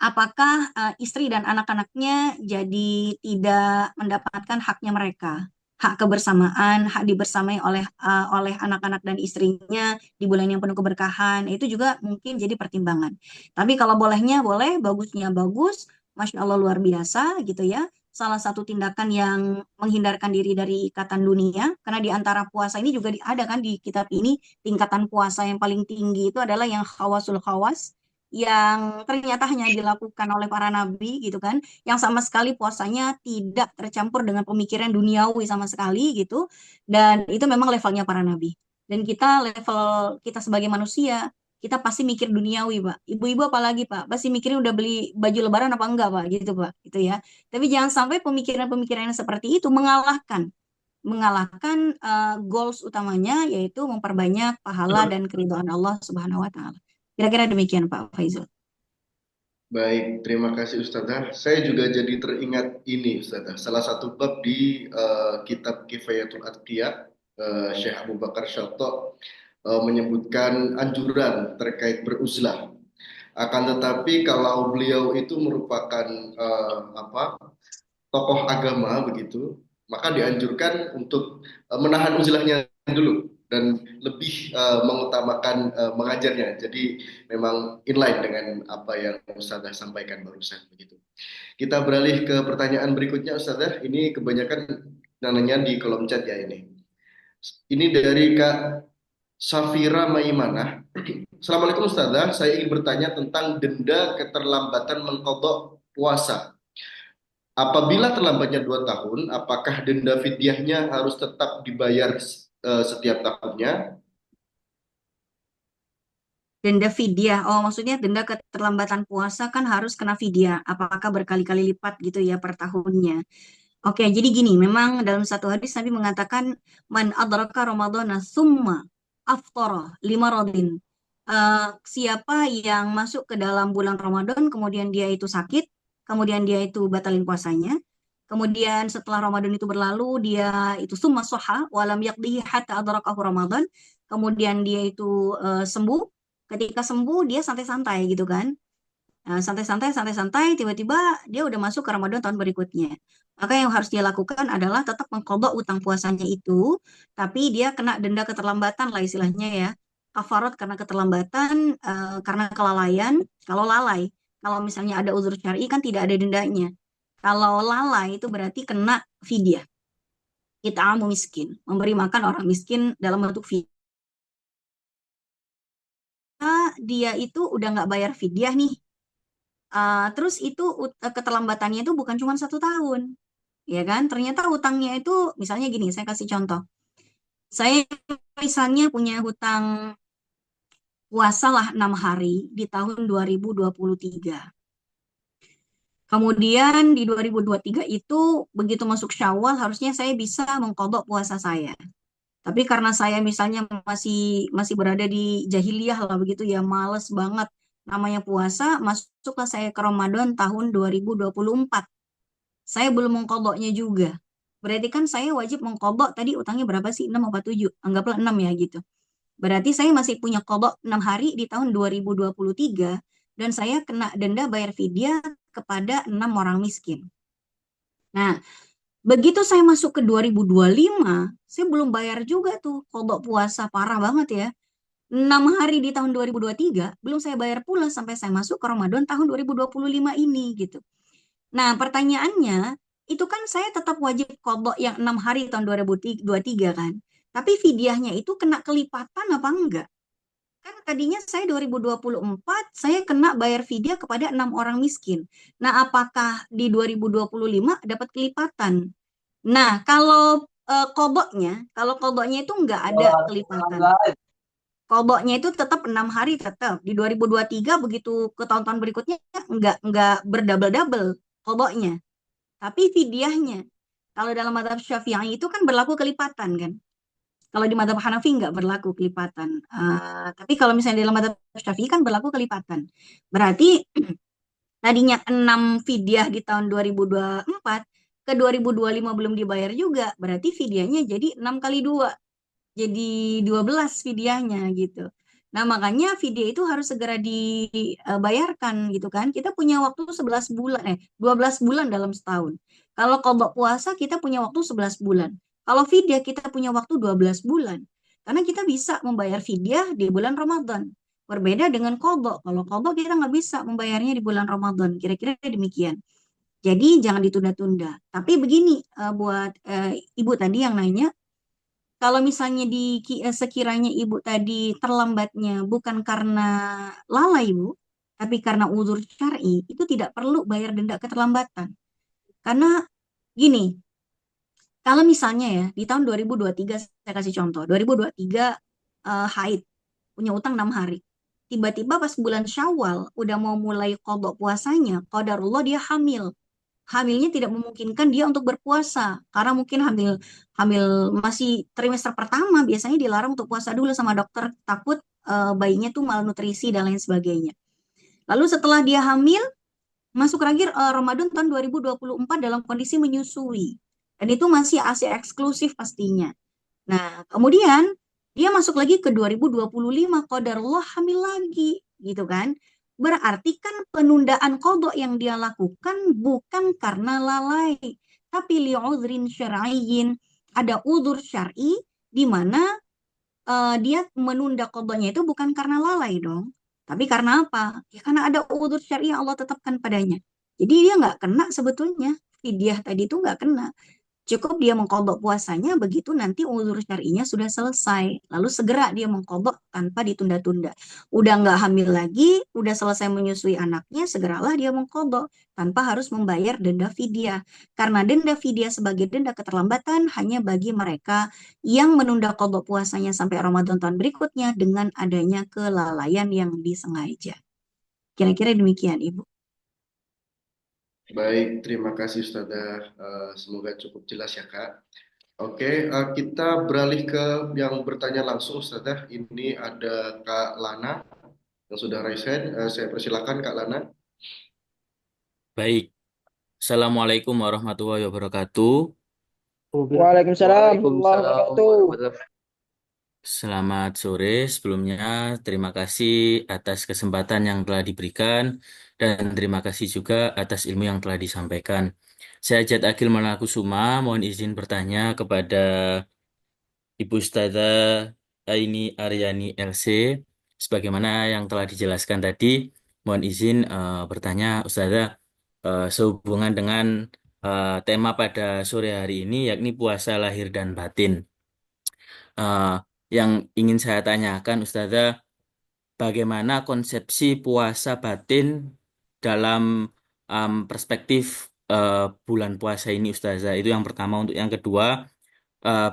apakah istri dan anak-anaknya jadi tidak mendapatkan haknya mereka, hak kebersamaan, hak dibersamai oleh anak-anak dan istrinya di bulan yang penuh keberkahan, itu juga mungkin jadi pertimbangan. Tapi kalau bolehnya boleh, bagusnya bagus, Masya Allah luar biasa gitu ya. Salah satu tindakan yang menghindarkan diri dari ikatan dunia, karena di antara puasa ini juga ada kan di kitab ini, tingkatan puasa yang paling tinggi itu adalah yang khawasul khawas, yang ternyata hanya dilakukan oleh para nabi gitu kan, yang sama sekali puasanya tidak tercampur dengan pemikiran duniawi sama sekali gitu, dan itu memang levelnya para nabi. Dan level kita sebagai manusia, kita pasti mikir duniawi Pak. Ibu-ibu apalagi Pak, pasti mikirnya udah beli baju lebaran apa enggak Pak, gitu Pak, gitu ya. Tapi jangan sampai pemikiran-pemikiran yang seperti itu mengalahkan mengalahkan goals utamanya, yaitu memperbanyak pahala dan keridhaan Allah Subhanahu wa taala. Kira-kira demikian Pak Faizul. Baik, terima kasih Ustazah. Saya juga jadi teringat ini Ustazah. Salah satu bab di kitab Kifayatul Atqiyah, Syekh Abu Bakar Syatto menyebutkan anjuran terkait beruzlah. Akan tetapi kalau beliau itu merupakan tokoh agama begitu, maka dianjurkan untuk menahan uzlahnya dulu dan lebih mengutamakan mengajarnya. Jadi memang inline dengan apa yang Ustazah sampaikan barusan begitu. Kita beralih ke pertanyaan berikutnya Ustazah. Ini kebanyakan nanya di kolom chat ya ini. Ini dari Kak Safira Maimanah. Assalamualaikum Ustazah, saya ingin bertanya tentang denda keterlambatan mengqadha puasa. Apabila terlambatnya 2 tahun, apakah denda fidyahnya harus tetap dibayar setiap tahunnya? Denda fidyah, oh maksudnya denda keterlambatan puasa kan harus kena fidyah. Apakah berkali-kali lipat gitu ya per tahunnya? Oke, jadi gini, memang dalam satu hadis Nabi mengatakan man adraka ramadhana summa aftara lima rodin. Siapa yang masuk ke dalam bulan Ramadan, kemudian dia itu sakit, kemudian dia itu batalin puasanya, kemudian setelah Ramadan itu berlalu, dia itu summa soha, walam yakdihi hatta adrakahu Ramadan, kemudian dia itu sembuh, ketika sembuh dia santai-santai gitu kan. Nah, santai-santai, santai-santai, tiba-tiba dia udah masuk ke Ramadan tahun berikutnya. Maka yang harus dia lakukan adalah tetap mengqadha utang puasanya itu, tapi dia kena denda keterlambatan lah istilahnya ya. Kafarat karena keterlambatan, karena kelalaian. Kalau lalai, kalau misalnya ada uzur syar'i kan tidak ada dendanya. Kalau lalai itu berarti kena fidyah. Kita miskin, memberi makan orang miskin dalam bentuk fidyah. Dia itu udah nggak bayar fidyah nih. Terus itu keterlambatannya itu bukan cuma 1 tahun, ya kan? Ternyata hutangnya itu, misalnya gini, saya kasih contoh. Saya misalnya punya hutang puasa lah 6 hari di tahun 2023. Kemudian di 2023 itu begitu masuk Syawal harusnya saya bisa mengqadha puasa saya. Tapi karena saya misalnya masih masih berada di jahiliyah lah begitu ya, males banget namanya puasa, masuklah saya ke Ramadan tahun 2024. Saya belum mengkodoknya juga. Berarti kan saya wajib mengkodok tadi utangnya berapa sih? 6 apa 7? Anggaplah 6 ya gitu. Berarti saya masih punya kodok 6 hari di tahun 2023 dan saya kena denda bayar fidyah kepada 6 orang miskin. Nah, begitu saya masuk ke 2025, saya belum bayar juga tuh kodok puasa, parah banget ya. 6 hari di tahun 2023 belum saya bayar pula sampai saya masuk ke Ramadan tahun 2025 ini gitu. Nah, pertanyaannya, itu kan saya tetap wajib qadha yang 6 hari tahun 2023 kan. Tapi fidyahnya itu kena kelipatan apa enggak? Kan tadinya saya 2024 saya kena bayar fidyah kepada 6 orang miskin. Nah, apakah di 2025 dapat kelipatan? Nah, kalau qadhanya itu enggak ada kelipatan. Qadhanya itu tetap 6 hari tetap. Di 2023 begitu ke tahun-tahun berikutnya enggak berdouble-double qadhanya. Tapi fidyahnya, kalau dalam mazhab Syafi'i itu kan berlaku kelipatan kan. Kalau di mazhab Hanafi nggak berlaku kelipatan. Tapi kalau misalnya dalam mazhab Syafi'i kan berlaku kelipatan. Berarti tadinya 6 fidyah di tahun 2024, ke 2025 belum dibayar juga. Berarti fidyahnya jadi 6 kali 2. Jadi 12 fidyahnya gitu. Nah, makanya fidyah itu harus segera dibayarkan gitu kan. Kita punya waktu 11 bulan, 12 bulan dalam setahun. Kalau qadha puasa kita punya waktu 11 bulan. Kalau fidyah kita punya waktu 12 bulan. Karena kita bisa membayar fidyah di bulan Ramadan. Berbeda dengan qadha. Kalau qadha kita nggak bisa membayarnya di bulan Ramadan. Kira-kira demikian. Jadi jangan ditunda-tunda. Tapi begini buat ibu tadi yang nanya, kalau misalnya sekiranya ibu tadi terlambatnya bukan karena lalai bu, tapi karena uzur syar'i, itu tidak perlu bayar denda keterlambatan. Karena gini, kalau misalnya ya di tahun 2023 saya kasih contoh, 2023 haid, punya utang 6 hari. Tiba-tiba pas bulan Syawal udah mau mulai qadha puasanya, qadarullah dia hamil. Hamilnya tidak memungkinkan dia untuk berpuasa karena mungkin hamil hamil masih trimester pertama, biasanya dilarang untuk puasa dulu sama dokter, takut bayinya tuh malnutrisi dan lain sebagainya. Lalu setelah dia hamil masuk lagi Ramadan tahun 2024 dalam kondisi menyusui, dan itu masih ASI eksklusif pastinya. Nah, kemudian dia masuk lagi ke 2025, qadarullah hamil lagi, gitu kan. Berarti kan penundaan qadha yang dia lakukan bukan karena lalai, tapi li'udhrin syar'iyyin. Ada udzur syar'i di mana dia menunda qadhanya itu bukan karena lalai dong. Tapi karena apa? Ya karena ada udzur syar'i yang Allah tetapkan padanya. Jadi dia nggak kena sebetulnya. Fidyah tadi itu nggak kena. Cukup dia mengkodok puasanya begitu nanti uzur syar'inya sudah selesai. Lalu segera dia mengkodok tanpa ditunda-tunda. Udah nggak hamil lagi, udah selesai menyusui anaknya, segeralah dia mengkodok tanpa harus membayar denda fidyah. Karena denda fidyah sebagai denda keterlambatan hanya bagi mereka yang menunda kodok puasanya sampai Ramadan tahun berikutnya dengan adanya kelalaian yang disengaja. Kira-kira demikian, Ibu. Baik, terima kasih Ustazah. Semoga cukup jelas ya Kak. Oke, kita beralih ke yang bertanya langsung Ustazah. Ini ada Kak Lana yang sudah raise hand. Saya persilakan Kak Lana. Baik, Assalamualaikum warahmatullahi wabarakatuh. Waalaikumsalam warahmatullahi wabarakatuh. Selamat sore. Sebelumnya, terima kasih atas kesempatan yang telah diberikan dan terima kasih juga atas ilmu yang telah disampaikan. Saya Jad Agil Malakusuma, mohon izin bertanya kepada Ibu Ustazah Aini Aryani LC. Sebagaimana yang telah dijelaskan tadi, mohon izin bertanya Ustazah sehubungan dengan tema pada sore hari ini yakni puasa lahir dan batin. Eh, yang ingin saya tanyakan Ustazah, bagaimana konsepsi puasa batin dalam perspektif bulan puasa ini Ustazah? Itu yang pertama. Untuk yang kedua,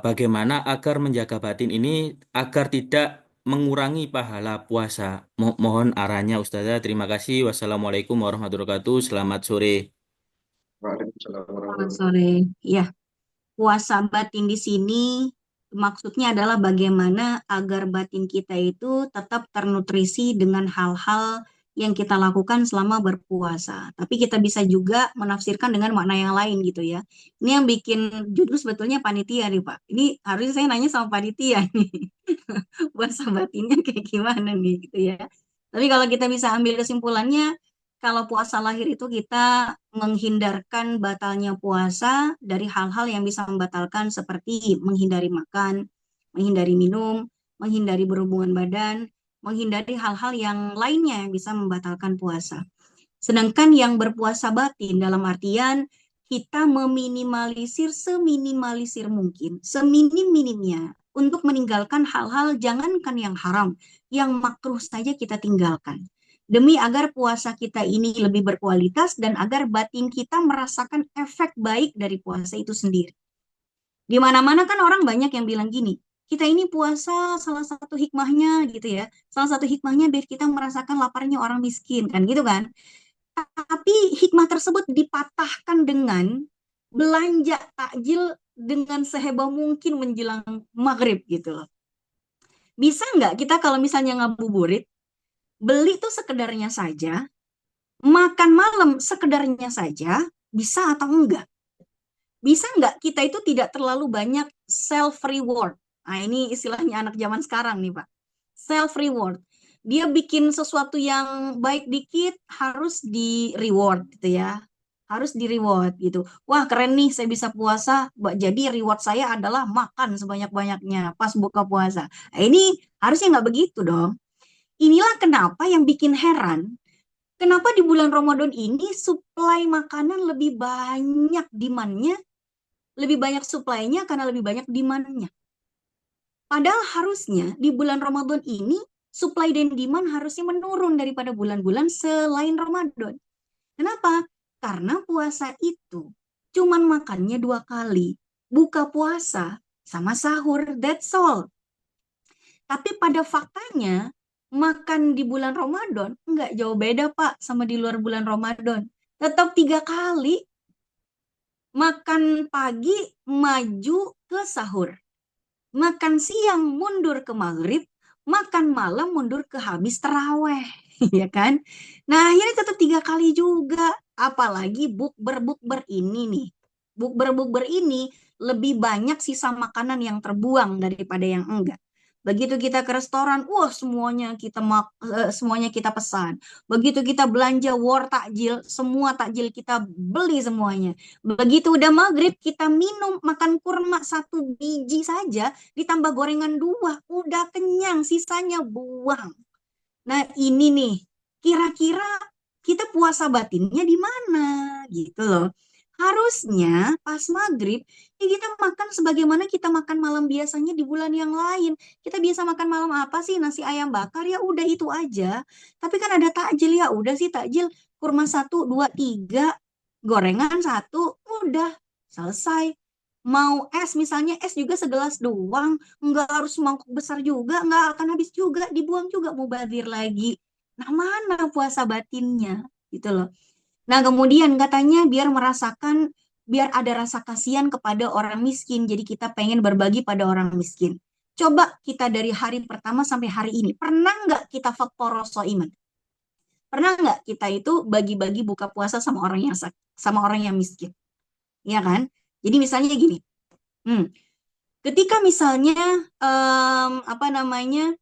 bagaimana agar menjaga batin ini agar tidak mengurangi pahala puasa? Mohon arahnya Ustazah. Terima kasih. Wassalamualaikum warahmatullahi wabarakatuh. Selamat sore. Waalaikumsalam Selamat warahmatullahi sore. Ya, puasa batin di sini maksudnya adalah bagaimana agar batin kita itu tetap ternutrisi dengan hal-hal yang kita lakukan selama berpuasa. Tapi kita bisa juga menafsirkan dengan makna yang lain gitu ya. Ini yang bikin judul sebetulnya panitia nih Pak. Ini harusnya saya nanya sama panitia nih. Puasa batinnya kayak gimana nih gitu ya. Tapi kalau kita bisa ambil kesimpulannya, kalau puasa lahir itu kita menghindarkan batalnya puasa dari hal-hal yang bisa membatalkan seperti menghindari makan, menghindari minum, menghindari berhubungan badan, menghindari hal-hal yang lainnya yang bisa membatalkan puasa. Sedangkan yang berpuasa batin dalam artian kita meminimalisir seminimalisir mungkin, seminim-minimnya untuk meninggalkan hal-hal jangankan yang haram, yang makruh saja kita tinggalkan. Demi agar puasa kita ini lebih berkualitas dan agar batin kita merasakan efek baik dari puasa itu sendiri. Di mana-mana kan orang banyak yang bilang gini, kita ini puasa salah satu hikmahnya gitu ya. Salah satu hikmahnya biar kita merasakan laparnya orang miskin kan gitu kan. Tapi hikmah tersebut dipatahkan dengan belanja takjil dengan seheboh mungkin menjelang maghrib gitu loh. Bisa nggak kita kalau misalnya ngabuburit, beli tuh sekedarnya saja, makan malam sekedarnya saja, bisa atau enggak? Bisa nggak kita itu tidak terlalu banyak self reward? Nah ini istilahnya anak zaman sekarang nih Pak. Self reward. Dia bikin sesuatu yang baik dikit harus di reward gitu ya. Harus di reward gitu. Wah keren nih saya bisa puasa. Jadi reward saya adalah makan sebanyak-banyaknya pas buka puasa. Nah, ini harusnya nggak begitu dong. Inilah kenapa yang bikin heran. Kenapa di bulan Ramadan ini suplai makanan lebih banyak demand-nya, lebih banyak supply-nya karena lebih banyak demand-nya. Padahal harusnya di bulan Ramadan ini supply dan demand harusnya menurun daripada bulan-bulan selain Ramadan. Kenapa? Karena puasa itu cuman makannya 2 kali. Buka puasa sama sahur, that's all. Tapi pada faktanya makan di bulan Ramadan nggak jauh beda Pak sama di luar bulan Ramadan. Tetap 3 kali. Makan pagi maju ke sahur. Makan siang mundur ke maghrib, makan malam mundur ke habis terawih, ya kan? Nah, akhirnya tetap 3 kali juga. Apalagi bukber-bukber ini nih. Bukber-bukber ini lebih banyak sisa makanan yang terbuang daripada yang enggak. Begitu kita ke restoran, wah semuanya kita pesan. Begitu kita belanja war takjil, semua takjil kita beli semuanya. Begitu udah maghrib, kita minum, makan kurma 1 biji saja, ditambah gorengan 2, udah kenyang, sisanya buang. Nah ini nih, kira-kira kita puasa batinnya di mana gitu loh. Harusnya pas maghrib, ya kita makan sebagaimana kita makan malam biasanya di bulan yang lain. Kita biasa makan malam apa sih? Nasi ayam bakar ya udah itu aja. Tapi kan ada takjil ya udah sih takjil kurma 1, 2, 3, gorengan 1, udah selesai. Mau es misalnya es juga segelas doang, nggak harus mangkuk besar juga, nggak akan habis juga, dibuang juga mau bazir lagi. Nah mana puasa batinnya gitu loh. Nah, kemudian katanya biar ada rasa kasihan kepada orang miskin. Jadi kita pengen berbagi pada orang miskin. Coba kita dari hari pertama sampai hari ini. Pernah nggak kita faktoroso iman? Pernah nggak kita itu bagi-bagi buka puasa sama orang yang miskin? Ya kan? Jadi misalnya gini. Ketika misalnya apa namanya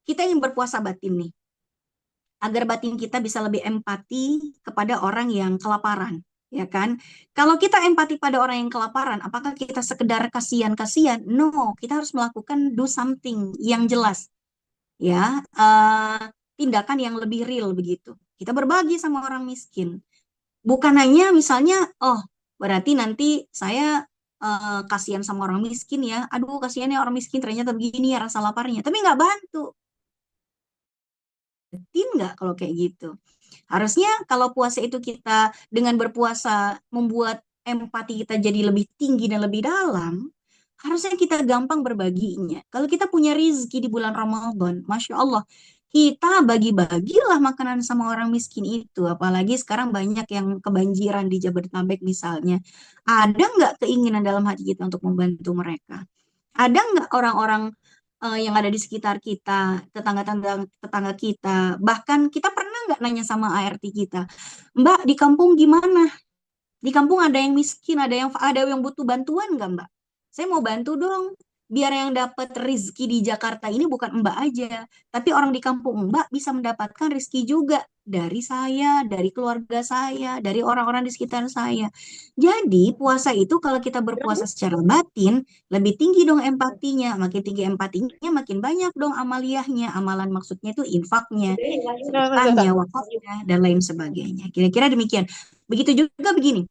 kita ingin berpuasa batin nih, agar batin kita bisa lebih empati kepada orang yang kelaparan, ya kan? Kalau kita empati pada orang yang kelaparan, apakah kita sekedar kasihan-kasihan? No, kita harus melakukan do something yang jelas, ya, tindakan yang lebih real begitu. Kita berbagi sama orang miskin, bukan hanya misalnya, oh, berarti nanti saya kasihan sama orang miskin ya, aduh kasihan ya orang miskin ternyata begini ya rasa laparnya, tapi nggak bantu. Nggak kalau kayak gitu. Harusnya kalau puasa itu kita dengan berpuasa membuat empati kita jadi lebih tinggi dan lebih dalam, harusnya kita gampang berbaginya. Kalau kita punya rezeki di bulan Ramadan, Masya Allah, kita bagi-bagilah makanan sama orang miskin itu. Apalagi sekarang banyak yang kebanjiran di Jabodetabek misalnya. Ada nggak keinginan dalam hati kita untuk membantu mereka? Ada nggak orang-orang yang ada di sekitar kita, tetangga kita, bahkan kita pernah nggak nanya sama ART kita, Mbak di kampung gimana? Di kampung ada yang miskin, ada yang butuh bantuan nggak Mbak? Saya mau bantu dong, biar yang dapat rizki di Jakarta ini bukan Mbak aja, tapi orang di kampung Mbak bisa mendapatkan rizki juga dari saya, dari keluarga saya, dari orang-orang di sekitar saya. Jadi puasa itu kalau kita berpuasa secara batin, lebih tinggi dong empatinya. Makin tinggi empatinya, makin banyak dong amaliyahnya. Amalan maksudnya itu infaknya, sedekahnya, wakafnya, dan lain sebagainya. Kira-kira demikian. Begitu juga begini.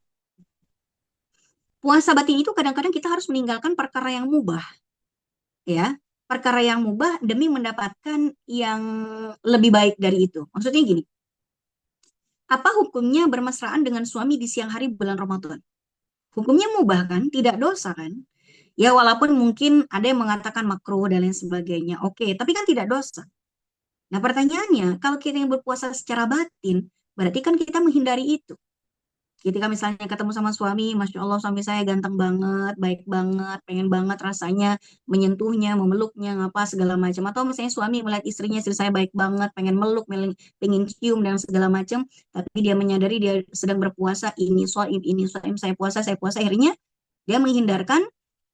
Puasa batin itu kadang-kadang kita harus meninggalkan perkara yang mubah, ya. Perkara yang mubah demi mendapatkan yang lebih baik dari itu. Maksudnya gini, apa hukumnya bermesraan dengan suami di siang hari bulan Ramadan? Hukumnya mubah kan? Tidak dosa kan? Ya walaupun mungkin ada yang mengatakan makruh dan lain sebagainya. Oke, tapi kan tidak dosa. Nah pertanyaannya, kalau kita yang berpuasa secara batin, berarti kan kita menghindari itu. Ketika misalnya ketemu sama suami, Masya Allah suami saya ganteng banget, baik banget, pengen banget rasanya menyentuhnya, memeluknya, ngapa segala macam. Atau misalnya suami melihat istrinya, istri saya baik banget, pengen meluk, pengen cium dan segala macam. Tapi dia menyadari dia sedang berpuasa, ini soim, saya puasa. Akhirnya dia menghindarkan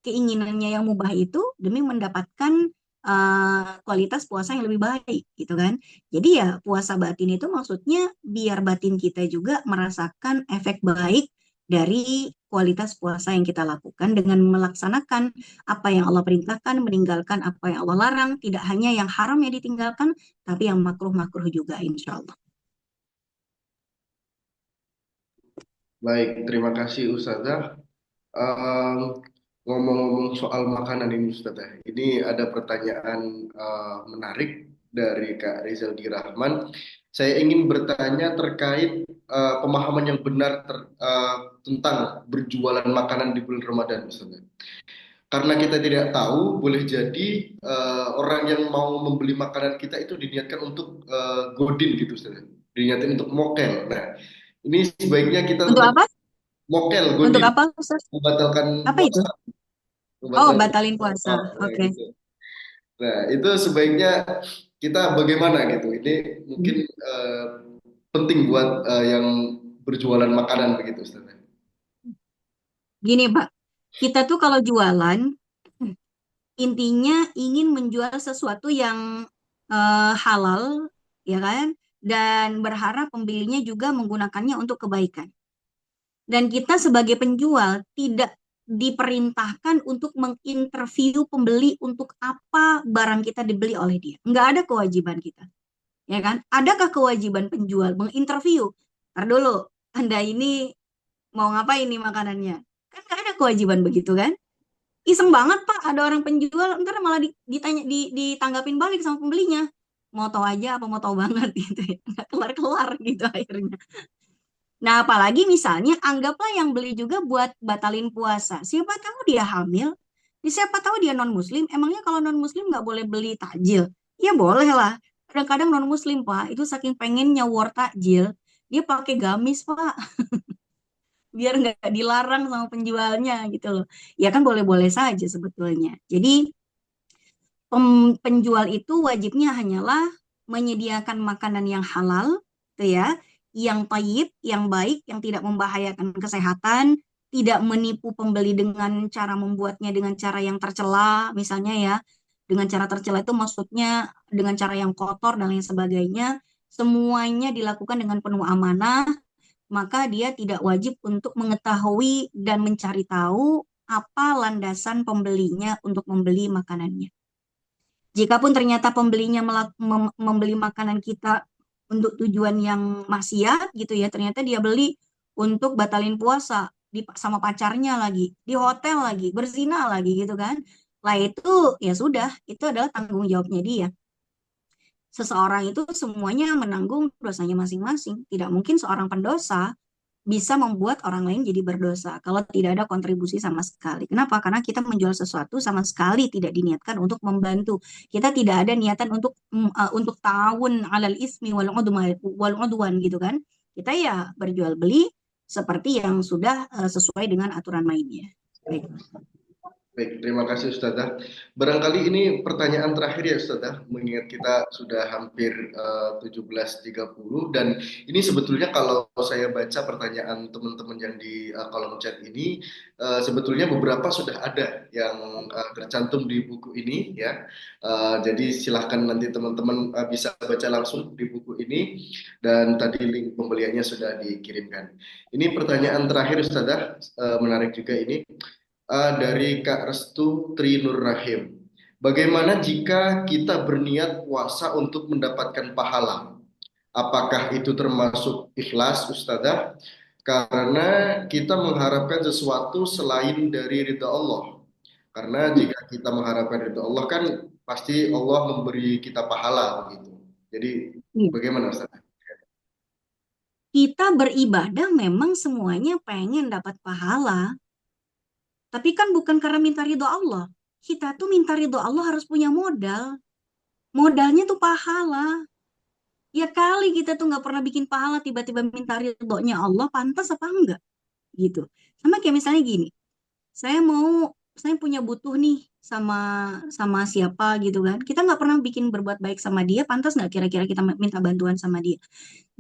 keinginannya yang mubah itu demi mendapatkan kualitas puasa yang lebih baik, gitu kan. Jadi ya puasa batin itu maksudnya biar batin kita juga merasakan efek baik dari kualitas puasa yang kita lakukan dengan melaksanakan apa yang Allah perintahkan, meninggalkan apa yang Allah larang, tidak hanya yang haram yang ditinggalkan, tapi yang makruh-makruh juga insya Allah. Baik, terima kasih Ustazah. Em, Ngomong-ngomong soal makanan ini Ustazah, ini ada pertanyaan menarik dari Kak Rizaldi Rahman. Saya ingin bertanya terkait pemahaman yang benar tentang berjualan makanan di bulan Ramadan Ustazah. Karena kita tidak tahu, boleh jadi orang yang mau membeli makanan kita itu diniatkan untuk godin gitu Ustazah. Diniatkan untuk mokel. Nah, ini sebaiknya kita Untuk tetap apa? mokel, Untuk godin, apa, Ustaz? membatalkan Apa itu? puasa, Oh, membatalkan batalin puasa. puasa, ya Oke. gitu. Nah, itu sebaiknya kita bagaimana gitu. Ini mungkin penting buat yang berjualan makanan begitu, Ustaz. Gini, Pak. Kita tuh kalau jualan, intinya ingin menjual sesuatu yang halal, ya kan? Dan berharap pembelinya juga menggunakannya untuk kebaikan. Dan kita sebagai penjual tidak diperintahkan untuk menginterview pembeli untuk apa barang kita dibeli oleh dia. Nggak ada kewajiban kita, ya kan? Adakah kewajiban penjual menginterview? Ntar dulu, Anda ini mau ngapain nih makanannya? Kan nggak ada kewajiban begitu kan? Iseng banget Pak, ada orang penjual, ntar malah ditanya, ditanggapin balik sama pembelinya. Mau tahu aja apa mau tahu banget gitu ya. Nggak kelar-kelar gitu akhirnya. Nah, apalagi misalnya anggaplah yang beli juga buat batalin puasa. Siapa tahu dia hamil, siapa tahu dia non-muslim. Emangnya kalau non-muslim nggak boleh beli takjil? Ya boleh lah. Kadang-kadang non-muslim Pak, itu saking pengennya war takjil, dia pakai gamis Pak, biar nggak dilarang sama penjualnya gitu loh. Ya kan boleh-boleh saja sebetulnya. Jadi penjual itu wajibnya hanyalah menyediakan makanan yang halal, gitu ya, yang tayyib, yang baik, yang tidak membahayakan kesehatan, tidak menipu pembeli dengan cara membuatnya dengan cara yang tercela, misalnya ya, dengan cara tercela itu maksudnya dengan cara yang kotor dan lain sebagainya, semuanya dilakukan dengan penuh amanah, maka dia tidak wajib untuk mengetahui dan mencari tahu apa landasan pembelinya untuk membeli makanannya. Jikapun ternyata pembelinya membeli makanan kita untuk tujuan yang maksiat gitu ya, ternyata dia beli untuk batalin puasa sama pacarnya lagi, di hotel lagi, berzina lagi gitu kan. Lah itu ya sudah, itu adalah tanggung jawabnya dia. Seseorang itu semuanya menanggung dosanya masing-masing. Tidak mungkin seorang pendosa bisa membuat orang lain jadi berdosa kalau tidak ada kontribusi sama sekali. Kenapa? Karena kita menjual sesuatu sama sekali tidak diniatkan untuk membantu. Kita tidak ada niatan untuk ta'awun 'alal ismi wal udwan gitu kan. Kita ya berjual beli seperti yang sudah sesuai dengan aturan mainnya. Baik. Baik, terima kasih Ustazah. Barangkali ini pertanyaan terakhir ya Ustazah, mengingat kita sudah hampir 17.30 dan ini sebetulnya kalau saya baca pertanyaan teman-teman yang di kolom chat ini sebetulnya beberapa sudah ada yang tercantum di buku ini ya. Jadi silahkan nanti teman-teman bisa baca langsung di buku ini dan tadi link pembeliannya sudah dikirimkan. Ini pertanyaan terakhir Ustazah, menarik juga ini. Dari Kak Restu Tri Nur Rahim. Bagaimana jika kita berniat puasa untuk mendapatkan pahala? Apakah itu termasuk ikhlas, Ustazah? Karena kita mengharapkan sesuatu selain dari ridha Allah. Karena jika kita mengharapkan ridha Allah kan pasti Allah memberi kita pahala begitu. Jadi Iya. bagaimana Ustazah? Kita beribadah memang semuanya pengen dapat pahala, tapi kan bukan karena minta ridho Allah. Kita tuh minta ridho Allah harus punya modal. Modalnya tuh pahala. Ya kali kita tuh nggak pernah bikin pahala, tiba-tiba minta ridhonya Allah, pantas apa enggak? Gitu. Sama kayak misalnya gini, saya mau, saya punya butuh nih sama sama siapa gitu kan. Kita nggak pernah bikin berbuat baik sama dia, pantas nggak kira-kira kita minta bantuan sama dia?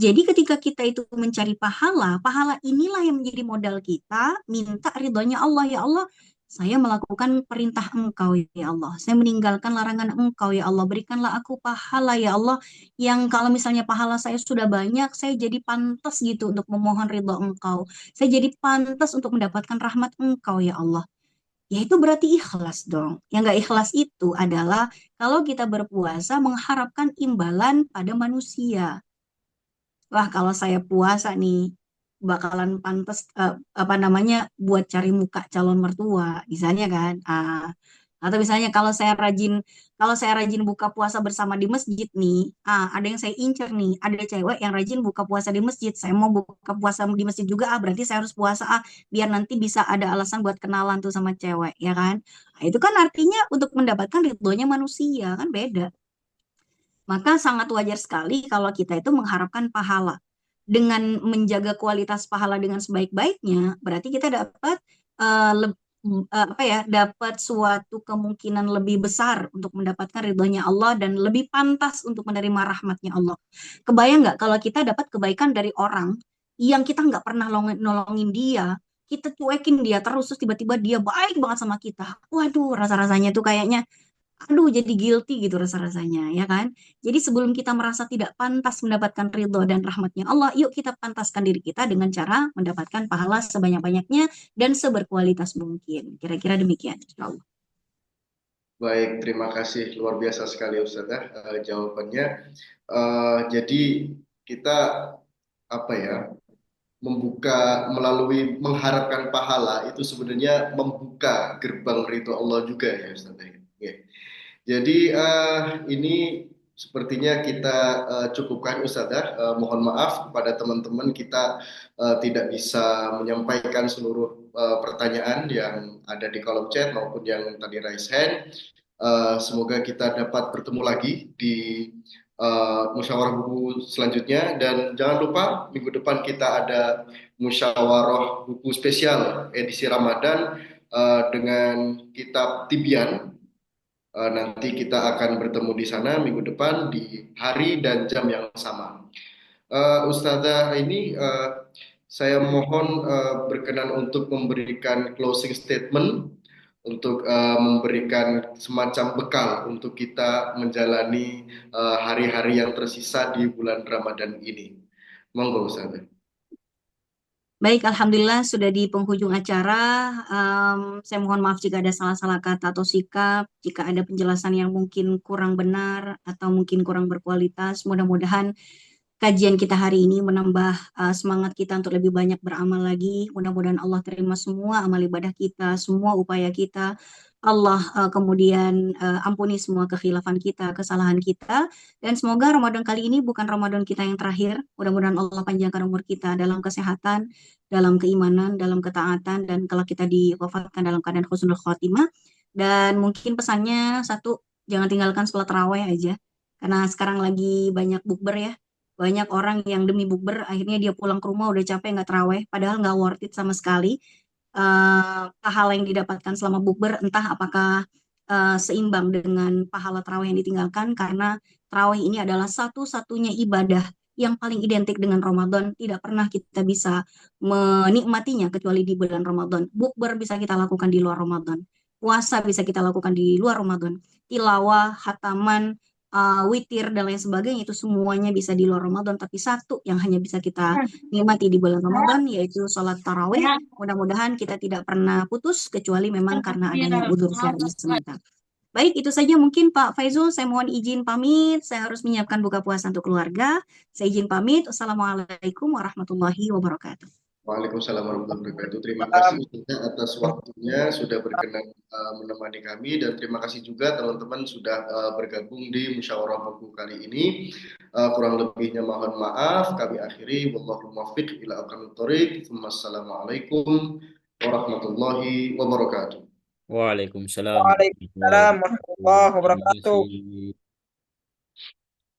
Jadi ketika kita itu mencari pahala, pahala inilah yang menjadi modal kita, minta ridhonya Allah. Ya Allah, saya melakukan perintah Engkau ya Allah. Saya meninggalkan larangan Engkau ya Allah. Berikanlah aku pahala ya Allah. Yang kalau misalnya pahala saya sudah banyak, saya jadi pantas gitu untuk memohon ridho Engkau. Saya jadi pantas untuk mendapatkan rahmat Engkau ya Allah. Ya itu berarti ikhlas dong. Yang nggak ikhlas itu adalah kalau kita berpuasa mengharapkan imbalan pada manusia. Wah, kalau saya puasa nih bakalan pantas apa namanya buat cari muka calon mertua, misalnya kan. Atau misalnya kalau saya rajin buka puasa bersama di masjid nih, ada yang saya incer nih, ada cewek yang rajin buka puasa di masjid. Saya mau buka puasa di masjid juga, berarti saya harus puasa biar nanti bisa ada alasan buat kenalan tuh sama cewek, ya kan? Nah, itu kan artinya untuk mendapatkan ridhonya manusia kan beda. Maka sangat wajar sekali kalau kita itu mengharapkan pahala. Dengan menjaga kualitas pahala dengan sebaik-baiknya, berarti kita dapat apa ya, dapat suatu kemungkinan lebih besar untuk mendapatkan ridhonya Allah dan lebih pantas untuk menerima rahmatnya Allah. Kebayang nggak kalau kita dapat kebaikan dari orang yang kita nggak pernah nolongin dia, kita cuekin dia terus tiba-tiba dia baik banget sama kita. Waduh, rasa-rasanya tuh kayaknya aduh jadi guilty gitu rasa-rasanya ya kan. Jadi sebelum kita merasa tidak pantas mendapatkan ridho dan rahmatnya Allah, yuk kita pantaskan diri kita dengan cara mendapatkan pahala sebanyak-banyaknya dan seberkualitas mungkin. Kira-kira demikian, insya Allah. Baik, terima kasih luar biasa sekali Ustazah jawabannya. Jadi kita apa ya membuka melalui mengharapkan pahala itu sebenarnya membuka gerbang ridho Allah juga ya Ustazah. Ya. Jadi ini sepertinya kita cukupkan Ustazah. Mohon maaf kepada teman-teman kita tidak bisa menyampaikan seluruh pertanyaan yang ada di kolom chat maupun yang tadi raise hand. Semoga kita dapat bertemu lagi di musyawarah buku selanjutnya dan jangan lupa minggu depan kita ada musyawarah buku spesial edisi Ramadan dengan kitab Tibyan. Nanti kita akan bertemu di sana minggu depan di hari dan jam yang sama. Ustazah ini saya mohon berkenan untuk memberikan closing statement untuk memberikan semacam bekal untuk kita menjalani hari-hari yang tersisa di bulan Ramadan ini. Monggo Ustazah. Baik, Alhamdulillah sudah di penghujung acara. Saya mohon maaf jika ada salah-salah kata atau sikap, jika ada penjelasan yang mungkin kurang benar atau mungkin kurang berkualitas. Mudah-mudahan kajian kita hari ini menambah semangat kita untuk lebih banyak beramal lagi. Mudah-mudahan Allah terima semua amal ibadah kita, semua upaya kita. Allah kemudian ampuni semua kekhilafan kita, kesalahan kita. Dan semoga Ramadan kali ini bukan Ramadan kita yang terakhir. Mudah-mudahan Allah panjangkan umur kita dalam kesehatan, dalam keimanan, dalam ketaatan, dan kalau kita diwafatkan dalam keadaan husnul khotimah. Dan mungkin pesannya satu, jangan tinggalkan sholat tarawih aja. Karena sekarang lagi banyak bukber ya, banyak orang yang demi bukber akhirnya dia pulang ke rumah udah capek nggak terawih, padahal nggak worth it sama sekali. pahala yang didapatkan selama bukber, entah apakah seimbang dengan pahala tarawih yang ditinggalkan, karena tarawih ini adalah satu-satunya ibadah yang paling identik dengan Ramadan. Tidak pernah kita bisa menikmatinya kecuali di bulan Ramadan. Bukber bisa kita lakukan di luar Ramadan. Puasa bisa kita lakukan di luar Ramadan. Tilawah, hataman, witir, dan lain sebagainya itu semuanya bisa di luar Ramadan. Tapi satu yang hanya bisa kita nikmati di bulan Ramadan yaitu sholat tarawih. Mudah-mudahan kita tidak pernah putus kecuali memang karena adanya udzur syar'i semata. Baik, itu saja mungkin Pak Faizul. Saya mohon izin pamit. Saya harus menyiapkan buka puasa untuk keluarga. Saya izin pamit. Wassalamualaikum warahmatullahi wabarakatuh. Waalaikumsalam warahmatullahi wabarakatuh. Terima kasih juga atas waktunya sudah berkenan menemani kami, dan terima kasih juga teman-teman sudah bergabung di musyawarah buku kali ini. Kurang lebihnya mohon maaf. Kami akhiri. Wallahul muwaffiq ila aqwamit thoriq. Wassalamualaikum warahmatullahi wabarakatuh. Waalaikumsalam warahmatullahi Waalaikumsalam wabarakatuh. warahmatullahi Terima wabarakatuh. kasih.